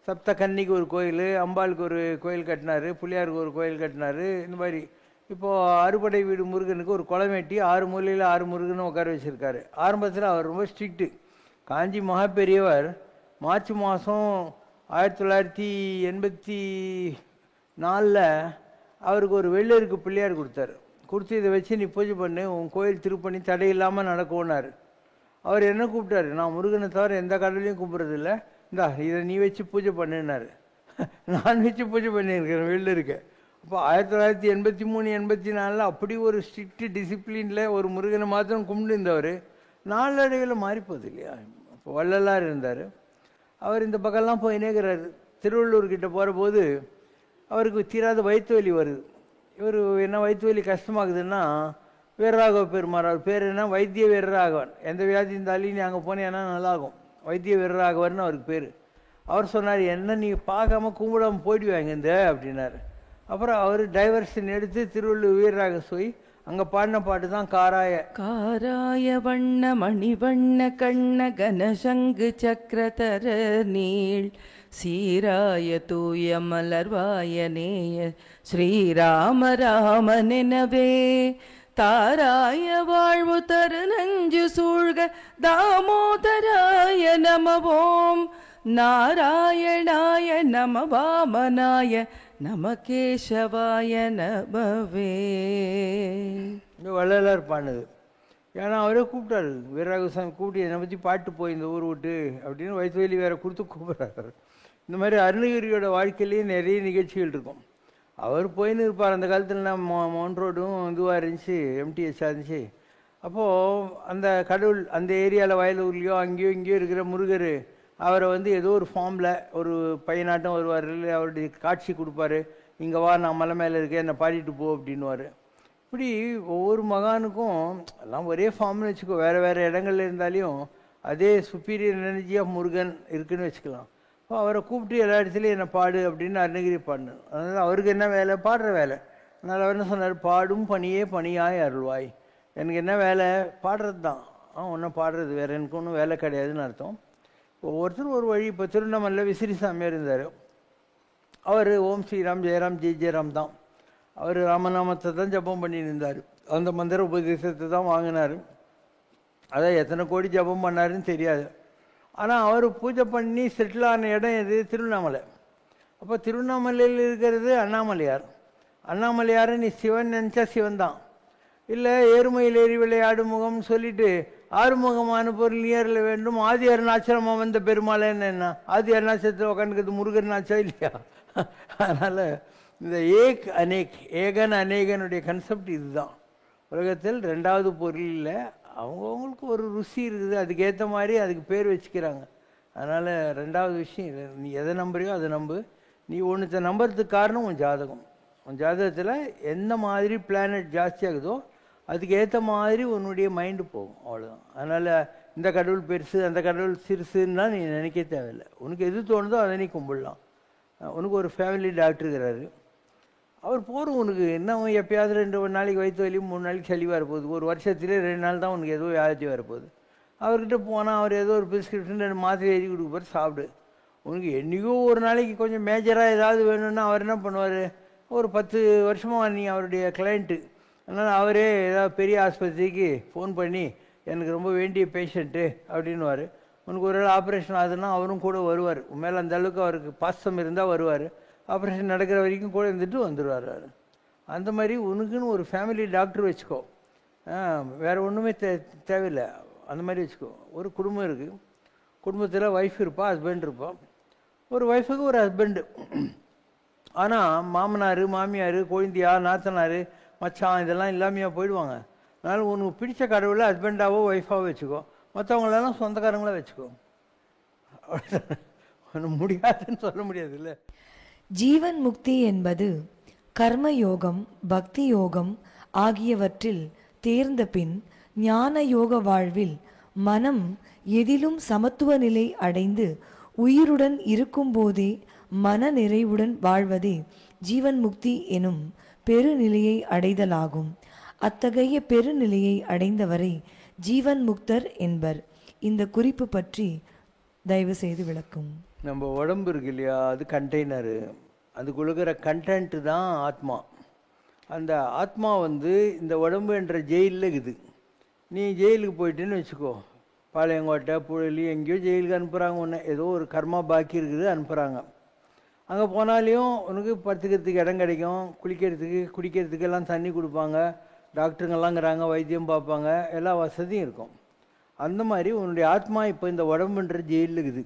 சப்த கன்னிக்கு ஒரு கோயில், அம்பாளுக்கு ஒரு கோயில் கட்டினார், பிள்ளையாருக்கு ஒரு கோயில் கட்டினார். இந்த மாதிரி இப்போது அறுபடை வீடு முருகனுக்கு ஒரு குளம் வெட்டி 6 மூலையில் 6 முருகனும் உட்கார வச்சுருக்காரு. ஆரம்பத்தில் அவர் ரொம்ப ஸ்ட்ரிக்ட்டு. காஞ்சி மகா பெரியவர் மார்ச் மாதம் 1984 அவருக்கு ஒரு வெள்ளருக்கு பிள்ளையார் கொடுத்தாரு. கொடுத்து இதை வச்சு நீ பூஜை பண்ணு, உன் கோயில் திருப்பணி தடையில்லாமல் நடக்கும்னாரு. அவர் என்ன கூப்பிட்டாரு, நான் முருகனை தவிர எந்த கடவுளையும் கும்பிட்றதில்ல, இந்தா இதை நீ வச்சு பூஜை பண்ணுனாரு. நான் வச்சு பூஜை பண்ணியிருக்கிறேன் வெள்ளருக்கு. அப்போ 1983, 84 அப்படி ஒரு ஸ்ட்ரிக்ட் டிசிப்ளினில் ஒரு முருகனை மாத்திரம் கும்பிட்டுருந்தவர் நாளடைவில் மாறிப்போகுது இல்லையா? இப்போ வள்ளலார் இருந்தார், அவர் இந்த பக்கம்லாம் போயினேங்கிறார். திருவள்ளூர்கிட்ட போகிற போது அவருக்கு தீராத வயிற்று வலி வருது. இவர் என்ன வயிற்று வலி கஷ்டமாகுதுன்னா, வீரராகவ பெருமாள், அவர் பேர் என்ன, வைத்திய வீரராகவன். எந்த வியாதி இருந்தாலும் நீ அங்கே போனேன்னா நல்லாகும், வைத்திய வீரராகவர்னு அவருக்கு பேர். அவர் சொன்னார், என்ன நீ பார்க்காம கும்பிடாமல் போயிடுவாங்க இந்த அப்படின்னாரு. அப்புறம் அவர் டைவர்ஷன் எடுத்து திருவள்ளூர் வீரராக போய் அங்கே பாடின பாட்டு தான் காராய காராய வண்ண மணிவண்ண கண்ண கனசங்கு சக்கரதர நீள் சீராய தூய மலர்வாய நேய ஸ்ரீராம ராமனெனவே தாராய வாழ்வு தரு நஞ்சு சூழ்க தாமோதராய நமவோம் நாராயணாய நம வாமனாய நம கேசவாய நமவே. வள்ளலார் பாடுனது. ஏன்னா அவரே கூப்பிட்டாரு, வீரராகசாமி கூப்பிட்டு என்னை பற்றி பாட்டு போய் இந்த ஊர் விட்டு அப்படின்னு வயிற்று வலி வேற கொடுத்து கூப்பிட்றாரு. இந்த மாதிரி அருணகிரியோட வாழ்க்கையிலேயே நிறைய நிகழ்ச்சிகள் இருக்கும். அவர் போயின்னு இருப்பார். அந்த காலத்தில் நான் மவுண்ட் ரோடும் இதுவாக இருந்துச்சு, எம்டிஎஸ்ஸாக இருந்துச்சு. அப்போது அந்த கடவுள் அந்த ஏரியாவில் வயலூர்லேயோ அங்கேயோ இங்கேயோ இருக்கிற முருகர் அவரை வந்து ஏதோ ஒரு ஃபார்மில் ஒரு பையனாட்டம் வருவார், இல்லை அவருடைய காட்சி கொடுப்பாரு, இங்கே வா நான் மலை மேலே இருக்கேன் என்னை பாடிட்டு போ அப்படின்னுவார். இப்படி ஒவ்வொரு மகானுக்கும் எல்லாம் ஒரே ஃபார்ம்னு வச்சுக்கோ, வேறு வேறு இடங்கள்ல இருந்தாலையும் அதே சுப்பீரியர் எனர்ஜி ஆஃப் முருகன் இருக்குதுன்னு வச்சுக்கலாம். அப்போ அவரை கூப்பிட்டு எல்லா இடத்துலையும் என்னை பாடு அப்படின்னு அருணகிரி பாடினார். அதனால் அவருக்கு என்ன வேலை? பாடுற வேலை. அதனால் அவர் என்ன சொன்னார்? பாடும் பணியே பணியாய் அருள்வாய். எனக்கு என்ன வேலை? பாடுறது தான். ஒன்றும் பாடுறது, வேறு எனக்கு ஒன்றும் வேலை கிடையாதுன்னு அர்த்தம். ஒவ்வொருத்தரும் ஒரு வழி. இப்போ திருவண்ணாமலையில் விசிறி சாமியார் இருந்தார். அவர் ஓம் ஸ்ரீராம் ஜெயராம் ஜெய் ஜெயராம் தான். அவர் ராமநாமத்தை தான் ஜபம் பண்ணிட்டு இருந்தார். அந்த மந்திர உபதேசத்தை தான் வாங்கினார். அதான் எத்தனை கோடி ஜபம் பண்ணாருன்னு தெரியாது. ஆனால் அவர் பூஜை பண்ணி செட்டில் ஆன இடம் எது? திருவண்ணாமலை. அப்போ திருவண்ணாமலையில் இருக்கிறது அண்ணாமலையார். அண்ணாமலையார் நீ சிவன் நினச்சா சிவன் தான். இல்லை ஏறுமையில் ஏறி விளையாடு முகம்னு சொல்லிட்டு ஆறுமுகமான பொருள் நீரில் வேண்டும் ஆதி அருணாச்சலமாக வந்த பெருமாளைன்னு என்ன? ஆதி அருணாச்சலத்தில் உட்காந்துக்கிறது முருகர்னாச்சா இல்லையா? அதனால் இந்த அநேக் ஏகன் அநேகனுடைய கன்செப்ட் இதுதான். உலகத்தில் ரெண்டாவது பொருள் இல்லை, அவங்கவுங்களுக்கு ஒரு ருசி இருக்குது, அதுக்கேற்ற மாதிரி அதுக்கு பேர் வச்சுக்கிறாங்க. அதனால் ரெண்டாவது விஷயம் இல்லை. நீ எதை நம்புறியோ அதை நம்பு. நீ ஒன்றுத்தை நம்புறதுக்கு காரணம் உன் ஜாதகம். உன் ஜாதகத்தில் எந்த மாதிரி பிளானட் ஜாஸ்தியாகுதோ அதுக்கு ஏற்ற மாதிரி உன்னுடைய மைண்டு போகும், அவ்வளோதான். அதனால் இந்த கடவுள் பெருசு அந்த கடவுள் சிறுசுன்னா நீ நினைக்க தேவையில்லை. உனக்கு எது தோணுதோ அதை நீ கும்பிடலாம். உனக்கு ஒரு ஃபேமிலி டாக்டர் இருக்கிறாரு, அவர் போகிறோம். உனக்கு என்ன எப்பயாவது 2 நாளைக்கு வயிற்று வலி, 3 நாளைக்கு சளி வரப்போகுது, ஒரு வருஷத்துலேயே 2 நாள் தான் உனக்கு ஏதோ வியாதி வரப்போகுது. அவர்கிட்ட போனால் அவர் ஏதோ ஒரு ப்ரிஸ்கிரிப்ஷன் 2 மாத்திரை எழுதி கொடுப்பார், சாப்பிடு. உனக்கு என்றைக்கோ ஒரு நாளைக்கு கொஞ்சம் மேஜராக ஏதாவது வேணும்னா அவர் என்ன பண்ணுவார்? ஒரு 10 வருஷமாக நீ அவருடைய கிளைண்ட்டு, அதனால் அவரே ஏதாவது பெரிய ஆஸ்பத்திரிக்கு ஃபோன் பண்ணி எனக்கு ரொம்ப வேண்டிய பேஷண்ட்டு அப்படின்வார். உனக்கு ஒரு ஆப்ரேஷன் ஆகுதுன்னா அவரும் கூட வருவார். உண்மையில அந்த அளவுக்கு அவருக்கு பாசம் இருந்தால் வருவார். ஆப்ரேஷன் நடக்கிற வரைக்கும் கூட இருந்துட்டு வந்துடுவார். அந்த மாதிரி உனக்குன்னு ஒரு ஃபேமிலி டாக்டர் வச்சுக்கோ. வேறு ஒன்றுமே தேவையில்லை. அந்த மாதிரி வச்சுக்கோ. ஒரு குடும்பம் இருக்குது, குடும்பத்தில் ஒய்ஃப் இருப்பாள், ஹஸ்பண்ட் இருப்பாள். ஒரு ஒய்ஃபுக்கு ஒரு ஹஸ்பண்டு. ஆனால் மாமனார் மாமியார் குழந்தையா நாத்தனார் மச்சான் இதெல்லாம் இல்லாமையாக போயிடுவாங்க. அதனால் உனக்கு பிடிச்ச கடவுளை ஹஸ்பண்டாவோ ஒய்ஃபாவோ வச்சுக்கோ, மற்றவங்களெல்லாம் சொந்தக்காரங்கள வச்சுக்கோ. ஒன்றும் முடியாதுன்னு சொல்ல முடியாது இல்லை. ஜீவன் முக்தி என்பது கர்ம யோகம், பக்தி யோகம் ஆகியவற்றில் தேர்ந்த பின் ஞான யோக வாழ்வில் மனம் எதிலும் சமத்துவ நிலை அடைந்து உயிருடன் இருக்கும்போதே மன நிறைவுடன் வாழ்வதே ஜீவன் முக்தி எனும் பெருநிலையை அடைதலாகும். அத்தகைய பெருநிலையை அடைந்தவரை ஜீவன் முக்தர் என்பர். இந்த குறிப்பு பற்றி தயவு செய்து விளக்கும். நம்ம உடம்பு இருக்கு இல்லையா, அது கண்டெய்னரு, அதுக்குள்ளுக்கிற கண்டென்ட்டு தான் ஆத்மா. அந்த ஆத்மா இந்த உடம்பு என்ற ஜெயிலில் இருக்குது. நீ ஜெயிலுக்கு போயிட்டுன்னு வச்சுக்கோ, பாளையங்கோட்டை புழலி எங்கேயோ ஜெயிலுக்கு அனுப்புகிறாங்க. ஒன்று ஏதோ ஒரு கர்மா பாக்கி இருக்குது அனுப்புகிறாங்க. அங்கே போனாலையும் உனக்கு படுத்துக்கிறதுக்கு இடம் கிடைக்கும், குளிக்கிறதுக்கு குடிக்கிறதுக்கு எல்லாம் தண்ணி கொடுப்பாங்க, டாக்டருங்கெல்லாங்கிறாங்க, வைத்தியம் பார்ப்பாங்க, எல்லா வசதியும் இருக்கும். அந்த மாதிரி உன்னுடைய ஆத்மா இப்போ இந்த உடம்புன்ற ஜெயிலில் இருக்குது.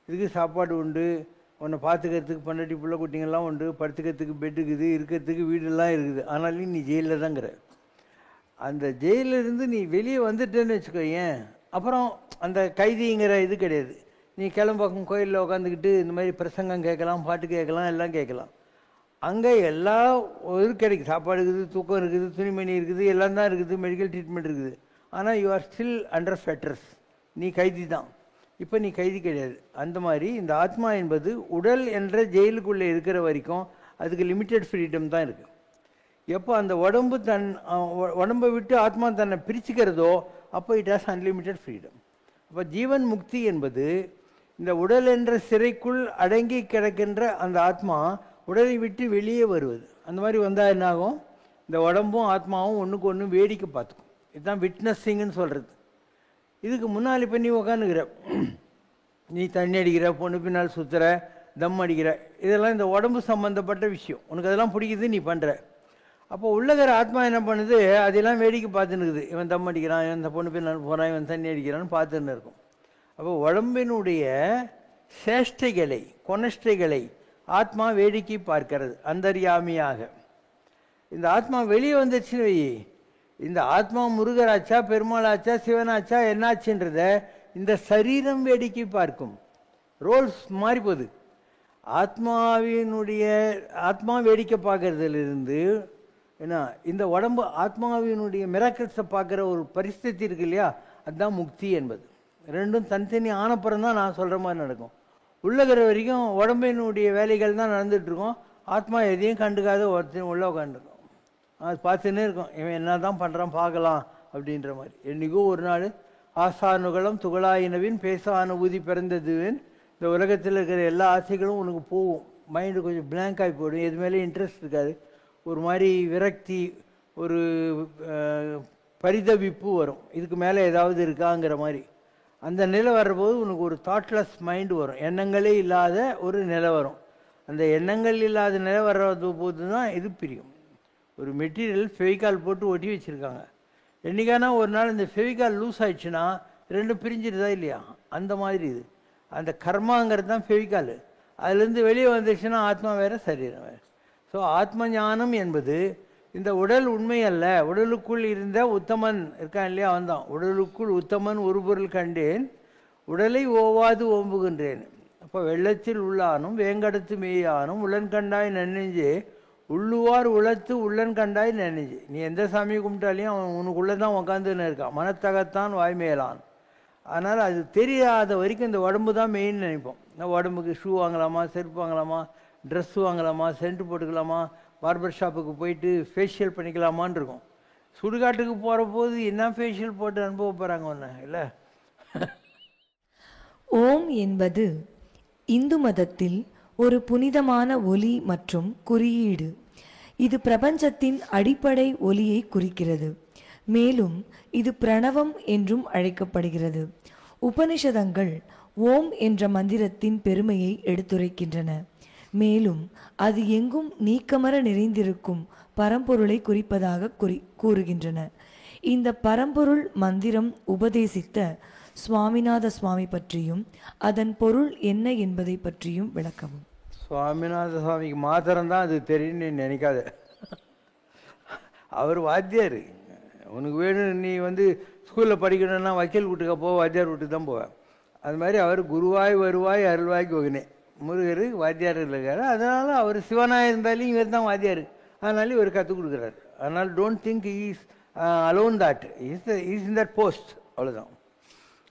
இதுக்கு சாப்பாடு உண்டு, உன்னை பார்த்துக்கிறதுக்கு பன்னெண்டு பிள்ளை குட்டிங்கெல்லாம் உண்டு, படுத்துக்கிறதுக்கு பெட் இருக்குது, இருக்கிறதுக்கு வீடெல்லாம் இருக்குது. ஆனாலும் நீ ஜெயிலில் தாங்கிற. அந்த ஜெயிலிருந்து நீ வெளியே வந்துட்டேன்னு வச்சுக்கோ, ஏன் அப்புறம் அந்த கைதிங்கிற இது கிடையாது. நீ கிளம்பாக்கம் கோயிலில் உட்காந்துக்கிட்டு இந்த மாதிரி பிரசங்கம் கேட்கலாம், பாட்டு கேட்கலாம், எல்லாம் கேட்கலாம். அங்கே எல்லா இது கிடைக்குது, சாப்பாடு இருக்குது, தூக்கம் இருக்குது, துணிமணி இருக்குது, எல்லாம் தான் இருக்குது, மெடிக்கல் ட்ரீட்மெண்ட் இருக்குது. ஆனால் யூ ஆர் ஸ்டில் அண்டர் ஃபெட்டர்ஸ். நீ கைதி தான். இப்போ நீ கைதி கிடையாது. அந்த மாதிரி இந்த ஆத்மா என்பது உடல் என்ற ஜெயிலுக்குள்ளே இருக்கிற வரைக்கும் அதுக்கு லிமிட்டெட் ஃப்ரீடம் தான் இருக்குது. எப்போ அந்த உடம்பை விட்டு ஆத்மா தன்னை பிரிச்சுக்கிறதோ அப்போ இட் ஹாஸ் அன்லிமிட்டெட் ஃப்ரீடம். அப்போ ஜீவன் முக்தி என்பது இந்த உடல் என்ற சிறைக்குள் அடங்கி கிடக்கின்ற அந்த ஆத்மா உடலை விட்டு வெளியே வருவது. அந்த மாதிரி வந்தால் என்னாகும்? இந்த உடம்பும் ஆத்மாவும் ஒன்றுக்கு ஒன்று வேடிக்கை பார்த்துக்கும். இதுதான் விட்னஸிங்னு சொல்கிறது. இதுக்கு முன்னால் இப்போ நீ உக்காந்துக்கிற, நீ தண்ணி அடிக்கிற, பொண்ணு பின்னால் சுற்றுற, தம் அடிக்கிற, இதெல்லாம் இந்த உடம்பு சம்மந்தப்பட்ட விஷயம். உனக்கு அதெல்லாம் பிடிக்குது, நீ பண்ணுற. அப்போ உள்ளகிற ஆத்மா என்ன பண்ணுது, அதெல்லாம் வேடிக்கை பார்த்துன்னு இருக்குது. இவன் தம் அடிக்கிறான், இவன் இந்த பொண்ணு பின்னால் போகிறான், இவன் தண்ணி அடிக்கிறான்னு பார்த்துன்னு இருக்கும். அப்போ உடம்பினுடைய சேஷ்டைகளை கொனஷ்டைகளை ஆத்மா வேடிக்கை பார்க்கிறது அந்தர்யாமியாக. இந்த ஆத்மா வெளியே வந்துச்சுன்னு வை, இந்த ஆத்மா முருகராச்சா பெருமாளாச்சா சிவனாச்சா என்னாச்சுன்றத இந்த சரீரம் வேடிக்கை பார்க்கும். ரோல்ஸ் மாறி போகுது. ஆத்மா வேடிக்கை பார்க்கறதுலேருந்து என்ன இந்த உடம்பு ஆத்மாவினுடைய மிராக்கிள்ஸை பார்க்குற ஒரு பரிஸ்திதி இருக்கு இல்லையா, அதுதான் முக்தி என்பது. ரெண்டும் தனித்தனி ஆனப்புறம் தான் நான் சொல்கிற மாதிரி நடக்கும். உள்ளகிற வரைக்கும் உடம்பினுடைய வேலைகள் தான் நடந்துகிட்ருக்கோம். ஆத்மா எதையும் கண்டுக்காத ஒருத்தையும் உள்ளே உட்காந்துருக்கோம். அது பார்த்துன்னே இருக்கும், இவன் என்ன தான் பண்ணுறான் பார்க்கலாம் அப்படின்ற மாதிரி. என்றைக்கோ ஒரு நாள் ஆசானுகளும் துகளாயினவின் பேச அனுபூதி பிறந்ததுவின், இந்த உலகத்தில் இருக்கிற எல்லா ஆசைகளும் உனக்கு போகும். மைண்டு கொஞ்சம் பிளாங்க் ஆகி போயிடும், எது மேலே இன்ட்ரெஸ்ட் இருக்காது. ஒரு மாதிரி விரக்தி, ஒரு பரிதவிப்பு வரும், இதுக்கு மேலே ஏதாவது இருக்காங்கிற மாதிரி. அந்த நிலை வர்றபோது உனக்கு ஒரு தாட்லெஸ் மைண்டு வரும், எண்ணங்களே இல்லாத ஒரு நிலை வரும். அந்த எண்ணங்கள் இல்லாத நிலை வர்றது போது தான் இது பிரியும். ஒரு மெட்டீரியல் ஃபெவிகால் போட்டு ஒட்டி வச்சுருக்காங்க. என்றைக்கானா ஒரு நாள் இந்த ஃபெவிகால் லூஸ் ஆயிடுச்சுன்னா ரெண்டும் பிரிஞ்சிருதா இல்லையா, அந்த மாதிரி இது. அந்த கர்மாங்கிறது தான் ஃபெவிகால். அதுலேருந்து வெளியே வந்துச்சுன்னா ஆத்மா வேறு சரீரம் வேறு. ஸோ ஆத்ம ஞானம் என்பது இந்த உடல் உண்மை அல்ல, உடலுக்குள் இருந்த உத்தமன் இருக்கான் இல்லையா, அவன் தான். உடலுக்குள் உத்தமன் ஒரு பொருள் கண்டேன், உடலை ஓவாது ஓம்புகின்றேன். அப்போ வெள்ளத்தில் உள்ளானும் வேங்கடத்து மேயானும் உளன் கண்டாய் நன்னெஞ்சே உள்ளுவார் உளத்து உள்ளன் கண்டாய் நன்னெஞ்சு. நீ எந்த சாமியை கும்பிட்டாலையும் அவன் உனக்குள்ளே தான் உக்காந்துன்னு இருக்கான். மனத்தகத்தான் வாய்மையலான். அதனால் அது தெரியாத வரைக்கும் இந்த உடம்பு தான் மெயின் நினைப்போம். உடம்புக்கு ஷூ வாங்கலாமா, செருப்பு வாங்கலாமா, ட்ரெஸ் வாங்கலாமா, சென்ட் போட்டுக்கலாமா, பார்பர் ஷாப்புக்கு போயிட்டு ஃபேஷியல் பண்ணிக்கலாமான்னு இருக்கும். சுடுகாட்டுக்கு போகிற போது என்ன ஃபேஷியல் போட்டு அனுபவ போகிறாங்க ஒன்று இல்லை. ஓம் என்பது இந்து மதத்தில் ஒரு புனிதமான ஒலி மற்றும் குறியீடு. இது பிரபஞ்சத்தின் அடிப்படை ஒலியை குறிக்கிறது. மேலும் இது பிரணவம் என்றும் அழைக்கப்படுகிறது. உபனிஷதங்கள் ஓம் என்ற மந்திரத்தின் பெருமையை எடுத்துரைக்கின்றன. மேலும் அது எங்கும் நீக்கமர நிறைந்திருக்கும் பரம்பொருளை குறிப்பதாக கூறுகின்றன. இந்த பரம்பொருள் மந்திரம் உபதேசித்த சுவாமிநாத சுவாமி பற்றியும் அதன் பொருள் என்ன என்பதை பற்றியும் விளக்கவும். சுவாமிநாத சுவாமிக்கு மாத்திரம்தான் அது தெரியும் நீ நினைக்காத. அவர் வாத்தியார். உனக்கு வேணும் நீ ஸ்கூலில் படிக்கணும்னா வக்கீல் வீட்டுக்கு போ, வாத்தியார் வீட்டுக்கு தான் போவேன். அது மாதிரி அவர் குருவாய் வருவாய் அருள்வாய்க்கு வகுனே, முருகர் வாத்தியார் இருக்காரு. அதனால் அவர் சிவனாக இருந்தாலும் இவர் தான் வாத்தியார். அதனால இவர் கற்றுக் கொடுக்குறாரு. அதனால் don't think is alone that is in that post, அவ்வளோதான்.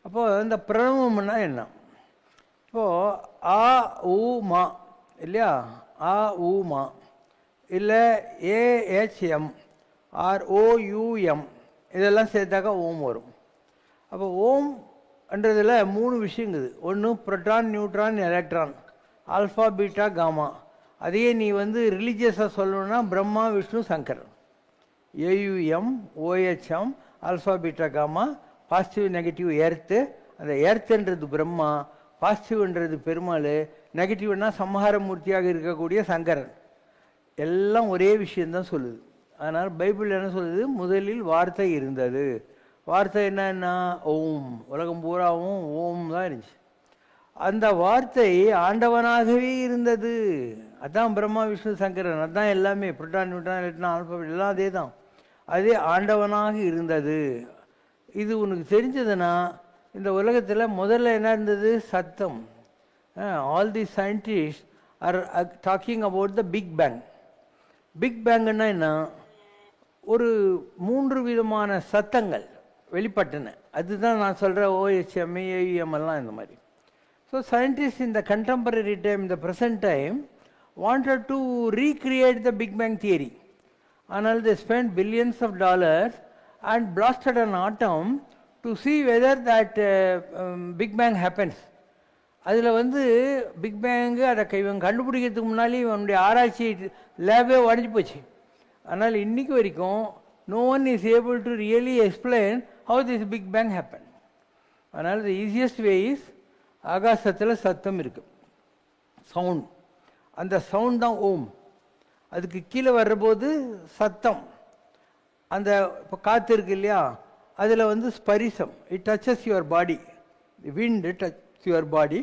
அப்போது இந்த பிரணவம்னா என்ன? இப்போது ஆ ஊ மா இல்லையா, ஆ ஊ மா இல்லை ஏஹெச்எம் ஆர்ஓயூஎம் இதெல்லாம் சேர்த்தாக்கா ஓம் வரும். அப்போ ஓம்ன்றதில் 3 விஷயங்குது. ஒன்று proton, neutron, electron, alpha beta gamma. அதையே நீ ரிலீஜியஸாக சொல்லணும்னா Brahma Vishnu Shankar. A U M O H M alpha beta gamma, positive negative earth. அந்த எர்த்துன்றது பிரம்மா, பாசிட்டிவ்ன்றது பெருமாள், நெகட்டிவ்னா சம்ஹார மூர்த்தியாக இருக்கக்கூடிய சங்கரன். எல்லாம் ஒரே விஷயந்தான் சொல்லுது. அதனால் பைபிள் என்ன சொல்லுது? முதலில் வார்த்தை இருந்தது. வார்த்தை என்னன்னா ஓம். உலகம் பூராவும் ஓம் தான் இருந்துச்சு. அந்த வார்த்தை ஆண்டவனாகவே இருந்தது. அதுதான் பிரம்மா விஷ்ணு சங்கரன். அதுதான் எல்லாமே. புரோட்டான், நியூட்ரான், எலக்ட்ரான், ஆல்பா எல்லாம் அதே தான். அதே ஆண்டவனாக இருந்தது. இது உனக்கு தெரிஞ்சதுன்னா இந்த உலகத்தில் முதல்ல என்ன இருந்தது? சத்தம். All the scientist are talking about the big bang. Big பேங்குன்னா என்ன? ஒரு 3 விதமான சத்தங்கள் வெளிப்பட்டன. அதுதான் நான் சொல்கிற OHM, AUM எல்லாம் இந்த மாதிரி. ஸோ சயின்டிஸ்ட் இந்த கண்டெம்பரரி டைம், இந்த present time wanted to recreate the Big Bang theory. ஆனால் they spent billions of dollars and blasted an atom to see whether that Big Bang happens. அதில் big bank அதை இவன் கண்டுபிடிக்கிறதுக்கு முன்னாடி இவனுடைய ஆராய்ச்சி லேபே உடஞ்சி போச்சு. அதனால் இன்றைக்கு வரைக்கும் no one is able to really explain how this Big Bang happened. அதனால் the easiest way is ஆகாசத்தில் சத்தம் இருக்குது, சவுண்ட். அந்த சவுண்ட் தான் ஓம். அதுக்கு கீழே வர்றபோது சத்தம். அந்த இப்போ காற்று இருக்கு இல்லையா, அதில் வந்து ஸ்பரிசம். It touches your body. Wind touch your body.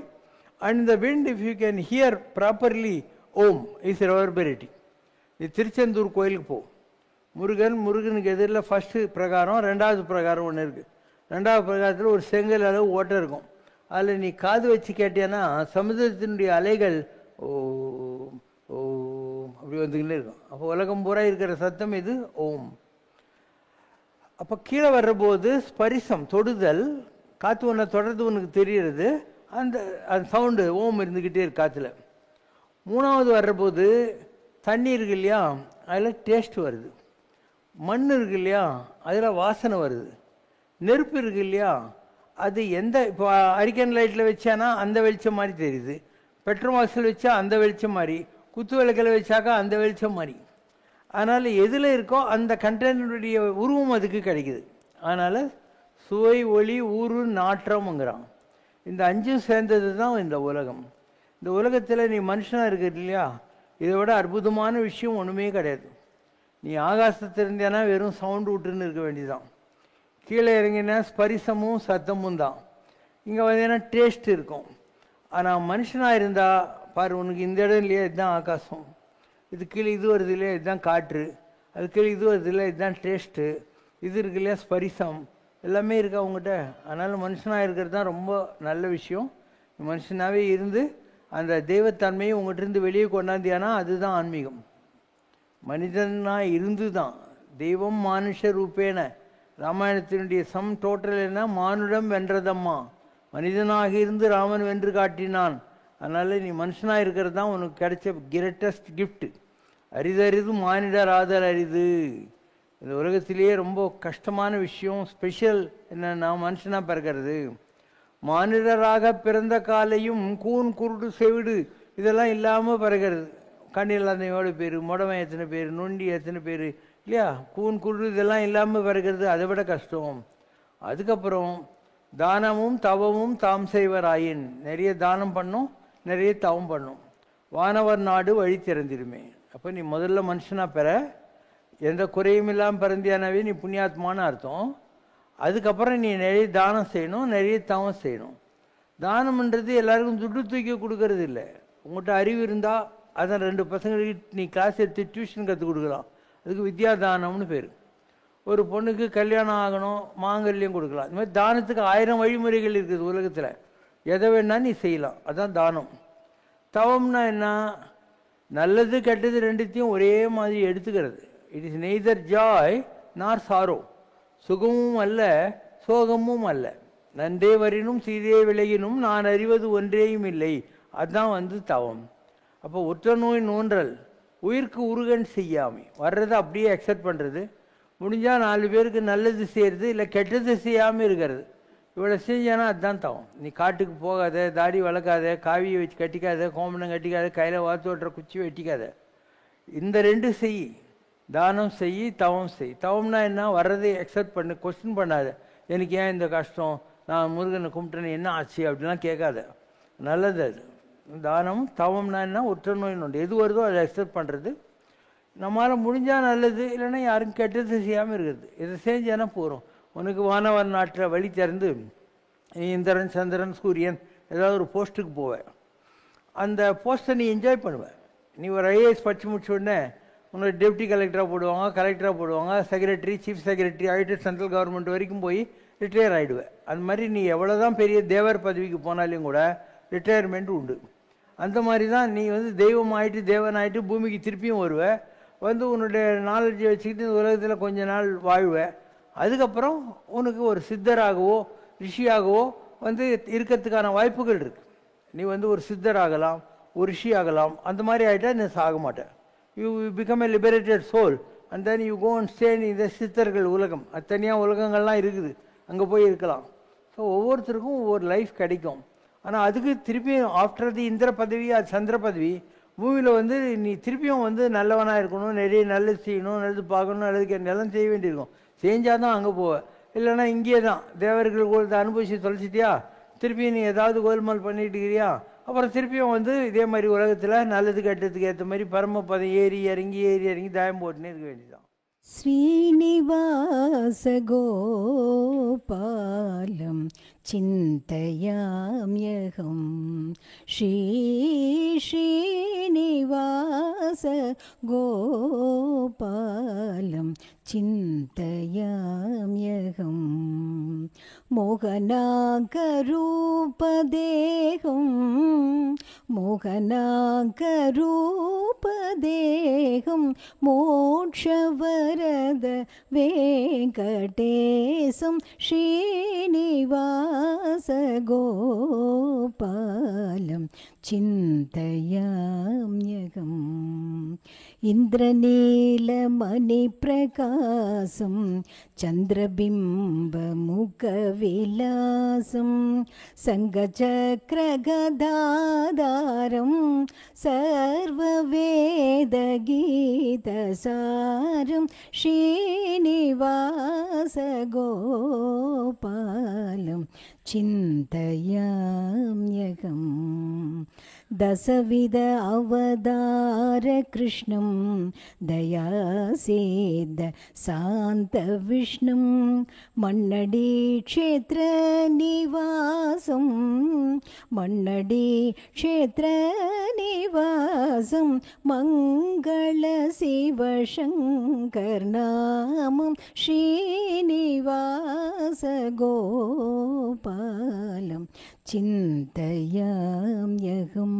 And இந்த wind if you can hear properly Om is reverberating. நீ திருச்செந்தூர் கோயிலுக்கு போ. முருகனுக்கு எதிரில் ஃபஸ்ட்டு பிரகாரம், ரெண்டாவது பிரகாரம் ஒன்று இருக்குது. ரெண்டாவது பிரகாரத்தில் ஒரு செங்கல் அளவு ஓட்டம் இருக்கும். அதில் நீ காது வச்சு கேட்டியானா சமுதிரத்தினுடைய அலைகள் ஓ ஓ அப்படி வந்துக்கிட்டே இருக்கும். அப்போ உலகம் பூரா இருக்கிற சத்தம் இது ஓம். அப்போ கீழே வர்றபோது ஸ்பரிசம், தொடுதல். காற்று ஒன்றை தொடர்ந்து உனக்கு தெரிகிறது. அந்த சவுண்டு ஓம் இருந்துக்கிட்டே இருக்கு காற்றுல. மூணாவது வர்றபோது தண்ணி இருக்கு இல்லையா, அதில் டேஸ்ட் வருது. மண் இருக்கு இல்லையா, அதில் வாசனை வருது. நெருப்பு இருக்கு இல்லையா, அது எந்த இப்போ அரிக்கன் லைட்டில் வச்சானா அந்த வெளிச்சம் மாதிரி தெரியுது. பெட்ரோல் பாக்ஸில் வச்சா அந்த வெளிச்சம் மாதிரி, குத்து விளக்கில் வச்சாக்கா அந்த வெளிச்சம் மாதிரி. அதனால் எதில் இருக்கோ அந்த கண்டென்ட்டுடைய உருவம் அதுக்கு கிடைக்குது. அதனால் சுவை, ஒளி, ஊறு, நாற்றம்ங்கிறான். இந்த அஞ்சும் சேர்ந்தது தான் இந்த உலகம். இந்த உலகத்தில் நீ மனுஷனாக இருக்கிறது இல்லையா, இதை விட அற்புதமான விஷயம் ஒன்றுமே கிடையாது. நீ ஆகாசத்தில் இருந்தேன்னா வெறும் சவுண்டு விட்டுன்னு இருக்க வேண்டியதுதான். கீழே இறங்கினா ஸ்பரிசமும் சத்தமும் தான். இங்கே வந்தீங்கன்னா டேஸ்ட் இருக்கும். ஆனால் மனுஷனாக இருந்தால் பாரு, உனக்கு இந்த இடம் இல்லையா, இதுதான் ஆகாசம். இது கீழே இது வருது இல்லையா, இதுதான் காற்று. அது கீழே இது வருது இல்லையா, இதுதான் டேஸ்ட்டு. இது இருக்கு இல்லையா ஸ்பரிசம், எல்லாமே இருக்கா அவங்ககிட்ட. அதனால் மனுஷனாக இருக்கிறது தான் ரொம்ப நல்ல விஷயம். மனுஷனாகவே இருந்து அந்த தெய்வத்தன்மையை உங்கள்கிட்ட வெளியே கொண்டாந்தியானா அதுதான் ஆன்மீகம். மனிதனாக இருந்து தான் தெய்வம் மானுஷ ரூபேன. ராமாயணத்தினுடைய சம் டோட்டல் என்ன, மானுடம் வென்றதம்மா. மனிதனாக இருந்து ராமன் வென்று காட்டினான். அதனால் நீ மனுஷனாக இருக்கிறது தான் உனக்கு கிடைச்ச கிரேட்டஸ்ட் கிஃப்ட். அரிதறிது மானிடர் ஆதல் அரிது. இந்த உலகத்திலேயே ரொம்ப கஷ்டமான விஷயம், ஸ்பெஷல் என்னன்னா மனுஷனாக பிறக்கிறது. மானிடராக பிறந்த காலையும் கூன் குருடு செவிடு இதெல்லாம் இல்லாமல் பிறக்கிறது. கண்ணு இல்லாத எவ்வளோ பேர், முடவன் எத்தனை பேர், நொண்டி எத்தனை பேர் இல்லையா, கூன் குருடு இதெல்லாம் இல்லாமல் பிறக்கிறது அதை விட கஷ்டம். அதுக்கப்புறம் தானமும் தவமும் தாம் செய்வராயின். நிறைய தானம் பண்ணும், நிறைய தவம் பண்ணும். வானவர் நாடு வழி திறந்திடுமே. அப்போ நீ முதல்ல மனுஷனாக பெற, எந்த குறையும் இல்லாமல் பிறந்தியானாவே நீ புண்ணியாத்மான்னு அர்த்தம். அதுக்கப்புறம் நீ நிறைய தானம் செய்யணும், நிறைய தவம் செய்யணும். தானம்ன்றது எல்லாருக்கும் துட்டு தூக்கி கொடுக்கறது இல்லை. உங்கள்கிட்ட அறிவு இருந்தால் அதான் 2 பசங்களுக்கு நீ கிளாஸ் எடுத்து டியூஷன் கற்றுக் கொடுக்கலாம். அதுக்கு வித்யாதானம்னு பேர். ஒரு பொண்ணுக்கு கல்யாணம் ஆகணும், மாங்கல்யம் கொடுக்கலாம். இந்த மாதிரி தானத்துக்கு 1000 வழிமுறைகள் இருக்குது உலகத்தில். எதை வேணா நீ செய்யலாம், அதுதான் தானம். தவம்னா என்ன, நல்லது கெட்டது ரெண்டுத்தையும் ஒரே மாதிரி எடுத்துக்கிறது. இட் இஸ் நெய்தர் ஜாய் நார் சாரோ. சுகமும் அல்ல சோகமும் அல்ல. நன்றே வரினும் சீதே விலகினும் நான் அறிவது ஒன்றேயும் இல்லை. அதுதான் தவம். அப்போ ஒற்ற நோய் நோன்றல், உயிர்க்கு உருகன் செய்யாமை, வர்றதை அப்படியே அக்செப்ட் பண்ணுறது. முடிஞ்சால் 4 பேருக்கு நல்லது செய்கிறது, இல்லை கெட்டது செய்யாமல் இருக்கிறது. இவ்வளோ செஞ்சானா அதுதான் தவம். நீ காட்டுக்கு போகாத, தாடி வளர்க்காத, காவியை வச்சு கட்டிக்காத, கோமணம் கட்டிக்காத, கையில் வாத்து ஓட்டுற குச்சி வெட்டிக்காத. இந்த 2 செய். தானம் செய், தவம் செய். தவம்னா என்ன, வர்றதை அக்செப்ட் பண்ணு, கொஸ்டின் பண்ணாத. எனக்கு ஏன் இந்த கஷ்டம், நான் முருகனை கும்பிட்டேன்னு என்ன ஆச்சு அப்படிலாம் கேட்காத. நல்லது அது. தானம் தவம்னா என்ன, ஒற்ற நோய் நோண்டு எது வருதோ அதை அக்செப்ட் பண்ணுறது. நம்மளால் முடிஞ்சால் நல்லது, இல்லைன்னா யாரும் கெட்டது செய்யாமல் இருக்கிறது. இதை செஞ்சானா போகிறோம். உனக்கு வானவர் நாட்டில் வழி திறந்து இந்திரன் சந்திரன் சூரியன் ஏதாவது ஒரு போஸ்ட்டுக்கு போவேன். அந்த போஸ்ட்டை நீ என்ஜாய் பண்ணுவேன். நீ ஒரு ஐஏஎஸ் படித்து முடிச்ச உடனே உனக்கு டெப்டி கலெக்டராக போடுவாங்க, கலெக்டராக போடுவாங்க, செக்ரட்டரி, சீஃப் செக்ரட்டரி ஆகிட்டு சென்ட்ரல் கவர்மெண்ட் வரைக்கும் போய் ரிட்டையர் ஆகிடுவேன். அந்த மாதிரி நீ எவ்வளோ தான் பெரிய தேவர் பதவிக்கு போனாலும் கூட ரிட்டையர்மெண்ட் உண்டு. அந்த மாதிரி தான் நீ தெய்வம் ஆகிட்டு தேவன் ஆகிட்டு பூமிக்கு திருப்பியும் வருவேன். உன்னுடைய நாலேஜை வச்சுக்கிட்டு இந்த உலகத்தில் கொஞ்ச நாள் வாழ்வேன். அதுக்கப்புறம் உனக்கு ஒரு சித்தராகவோ ரிஷியாகவோ இருக்கிறதுக்கான வாய்ப்புகள் இருக்குது. நீ ஒரு சித்தராகலாம், ஒரு ரிஷி ஆகலாம். அந்த மாதிரி ஆகிட்டா நீ சாக மாட்டேன். You become a liberated soul and then you go and stay in இந்த சித்தர்கள் உலகம். அது தனியாக உலகங்கள்லாம் இருக்குது, அங்கே போய் இருக்கலாம். ஸோ ஒவ்வொருத்தருக்கும் ஒவ்வொரு லைஃப் கிடைக்கும். ஆனால் அதுக்கு திருப்பியும் ஆஃப்டர் தி இந்திர பதவி, அது சந்திர பதவி, பூமியில் நீ திருப்பியும் நல்லவனாக இருக்கணும், நிறைய நல்லது செய்யணும், நல்லது பார்க்கணும், நல்லதுக்கு எல்லாம் செய்ய வேண்டியிருக்கும். செஞ்சால் தான் அங்கே போவேன். இல்லைன்னா இங்கே தான் தேவர்கள் கோலத்தை அனுபவிச்சு தொலைச்சிட்டியா, திருப்பி நீ ஏதாவது கோல்மால் பண்ணிட்டு இருக்கிறியா, அப்புறம் திருப்பியும் வந்து இதே மாதிரி உலகத்தில் நல்லது கெட்டதுக்கு ஏற்ற மாதிரி பரமபதம் ஏறி இறங்கி தாயம் போட்டுன்னு இருக்க வேண்டியதான். श्रीनिवास गोपालं चिन्तयाम्यहं श्रीनिवास गोपालं चिन्तयाम्यहं मोहनाकरूपदेहं मोक्षवरद वेङ्कटेशं श्रीनिवास गोपालं चिन्तयाम्यहम् इन्द्रनीलमणिप्रकाशं चन्द्रबिम्बमुखविलासं सङ्गचक्रगदाधारं सर्ववेदगीतसारं श्रीनिवास गोपालं चिन्तयाम्यहम् दशविध अवतार कृष्णं दयासेद शान्तविष्णुं मन्नडी क्षेत्रनिवासं मङ्गलशिवशङ्करनामं श्रीनिवास गोपालं चिन्तयाम्यहम्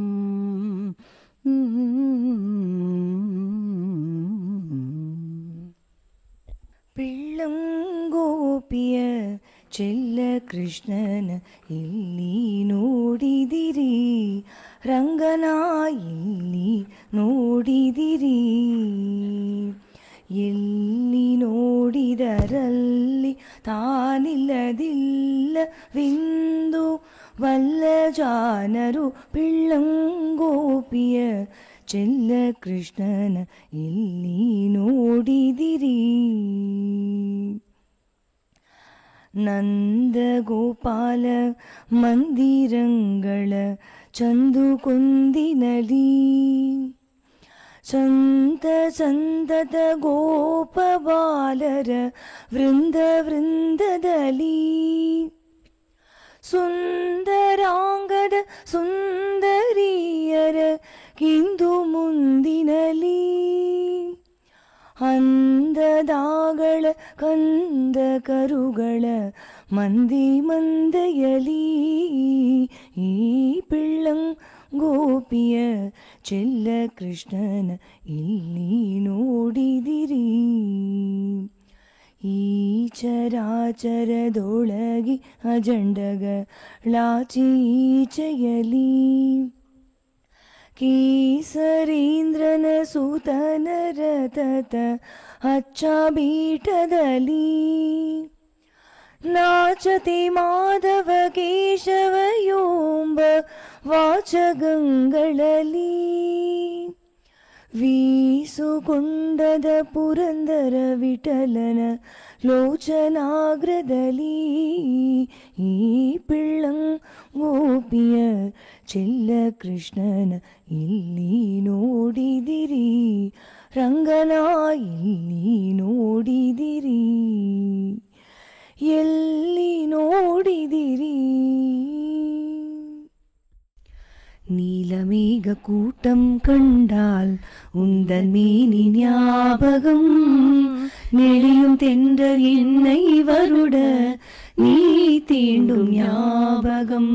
ಪಿಳ್ಳಂಗೋಪಿಯ ಚೆಲ್ಲ ಕೃಷ್ಣನ ಇಲ್ಲಿ ನೋಡಿದಿರಿ, ರಂಗನ ಇಲ್ಲಿ ನೋಡಿದಿರಿ. ಎಲ್ಲಿ ನೋಡಿದರಲ್ಲಿ ತಾನಿಲ್ಲದಿಲ್ಲವೆಂದು ವಲ್ಲ ಜಾನರು ಪಿಳ್ಳಂಗೋಪಿಯ ಚೆಲ್ಲ ಕೃಷ್ಣನ ಇಲ್ಲಿ ನೋಡಿದಿರಿ. ನಂದಗೋಪಾಲ ಮಂದಿರಂಗಳ ಚಂದುಕೊಂದಿನಲಿ ಸಂತ ಸಂತತ ಗೋಪಬಾಲರ ವೃಂದ ವೃಂದದಲ್ಲಿ ಸುಂದರಾಂಗದ ಸುಂದರಿಯರ ಕಿಂದು ಮುಂದಿನಲಿ ಅಂದದಾಗಳ ಕಂದ ಕರುಗಳ ಮಂದಿ ಮಂದೆಯಲಿ ಈ ಪಿಳ್ಳಂಗೋಪಿಯ ಚೆಲ್ಲ ಕೃಷ್ಣನ ಇಲ್ಲಿ ನೋಡಿದಿರಿ. ಈ ಚರಾಚರದೊಳಗಿ ಅಜಂಡಗಳಾಚೀಚೆಯಲಿ ಕೇಸರೀಂದ್ರನ ಸುತನ ರಥತ ಅಚ್ಚಾಬೀಠದಲ್ಲಿ ನಾಚತೆ ಮಾಧವ ಕೇಶವ ಯೋಂಬ ವಾಚಗಂಗಳಲ್ಲಿ ವೀಸುಕೊಂಡದ ಪುರಂದರ ವಿಠಲನ ಲೋಚನಾಗ್ರದಲ್ಲಿ ಈ ಪಿಳ್ಳಂಗೋಪಿಯ ಚೆಲ್ಲ ಕೃಷ್ಣನ ಇಲ್ಲಿ ನೋಡಿದಿರಿ, ರಂಗನ ಇಲ್ಲಿ ನೋಡಿದಿರಿ. ಎಲ್ಲಿ ನೋಡಿದಿರಿ? நீலமேக கூட்டம் கண்டால் உந்தன் மேனி ஞாபகம், நெளியும் தென்றல் என்னை வருட நீ தீண்டும் ஞாபகம்.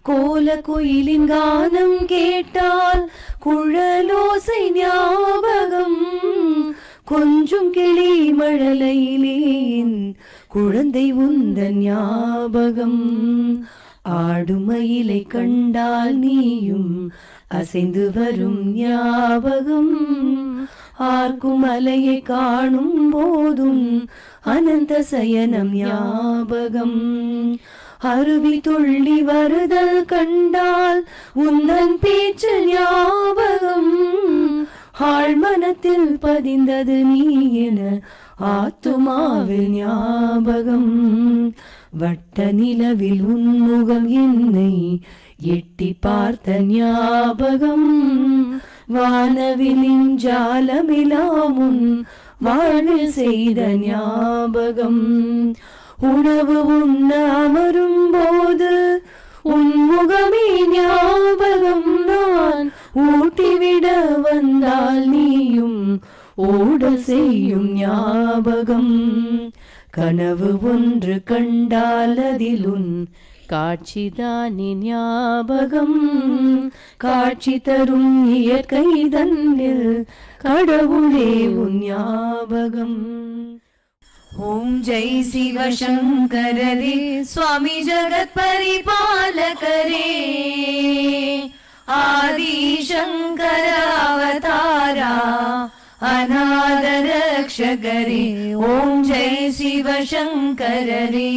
கோல குயிலின் கானம் கேட்டால் குழலோசை ஞாபகம், கொஞ்சம் கிளி மழலையிலேன் குழந்தை உந்தன் ஞாபகம். ஆடுமயிலை கண்டால் நீயும் அசைந்து வரும் ஞாபகம், ஆர்க்கும் அலையை காணும் போதும் அனந்த சயனம் ஞாபகம். அருவி துள்ளி வருதல் கண்டால் உந்தன் பேச்சு ஞாபகம், ஆழ்மனத்தில் பதிந்தது நீ என ஆத்துமாவில் ஞாபகம். வட்ட நிலவில் உன்முகம் என்னை எட்டி பார்த்த ஞாபகம் வானவிலின் ஜாலமிலாமுன் வாழ்வில் செய்த ஞாபகம் உணவு உண்ண அமரும் போது உன்முகமே ஞாபகம் நான் ஊட்டிவிட வந்தால் நீயும் ஓட செய்யும் ஞாபகம் கனவு ஒன்று கண்டால் அதிலுன் காட்சிதானே ஞாபகம் காட்சி தரும் இயற்கை தன்னில் கடவுளே உன் ஞாபகம் ஓம் ஜெய் சிவசங்கரரே சுவாமி ஜகத் பரிபாலகரே ஆதி சங்கர அவதாரா அநாத ரக்ஷகரே ஓம் ஜெய் சிவசங்கரரே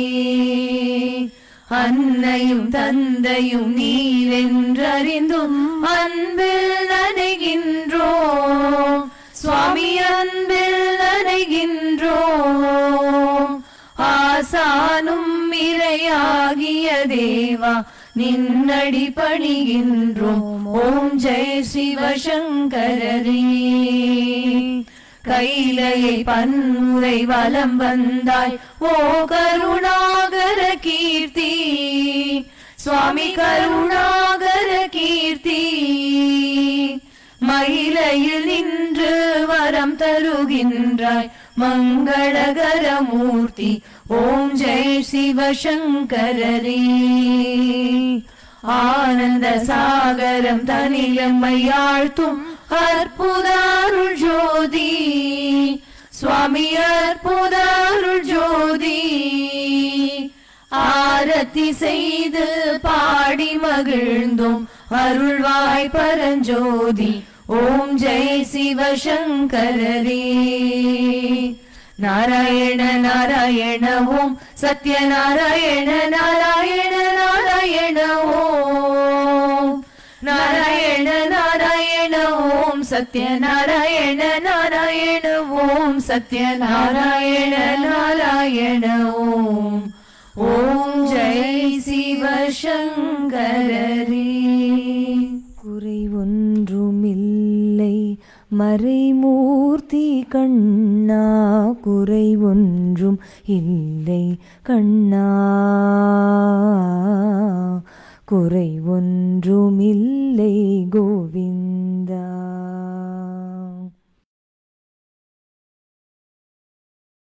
அன்னையும் தந்தையும் நீரென்றறிந்தும் அன்பில் நனைகின்றோம் சுவாமி அன்பில் நனைகின்றோம் ஆசானும் இறையாகிய தேவா நின்னடி பணிகின்றோம் ஓம் ஜெய் சிவசங்கரரே கைலையை பன்முறை வலம் வந்தாய் ஓ கருணாகர கீர்த்தி சுவாமி கருணாகர கீர்த்தி மயிலையில் நின்று வரம் தருகின்றாய் மங்களகர மூர்த்தி ஓம் ஜெய் சிவசங்கரரே ஆனந்த சாகரம் தனிலம்மையாழ்த்தும் அற்புத அருள் ஜோதி சுவாமி அற்புத அருள் ஜோதி ஆரத்தி செய்து பாடி மகிழ்ந்தோம் அருள்வாய் பரஞ்சோதி ஓம் ஜெய் சிவசங்கரரே நாராயண நாராயண ஓம் சத்யநாராயண நாராயண நாராயண ஓம் நாராயண நாராயண ஓம் சத்யநாராயண நாராயண ஓம் சத்யநாராயண நாராயண ஓம் ஓம் ஜெய் சிவசங்கரரே குறை ஒன்றுமில்லை மறைமூர்த்தி கண்ணா குறை ஒன்றும் இல்லை கண்ணா குறை ஒன்றுமில்லை கோவிந்தா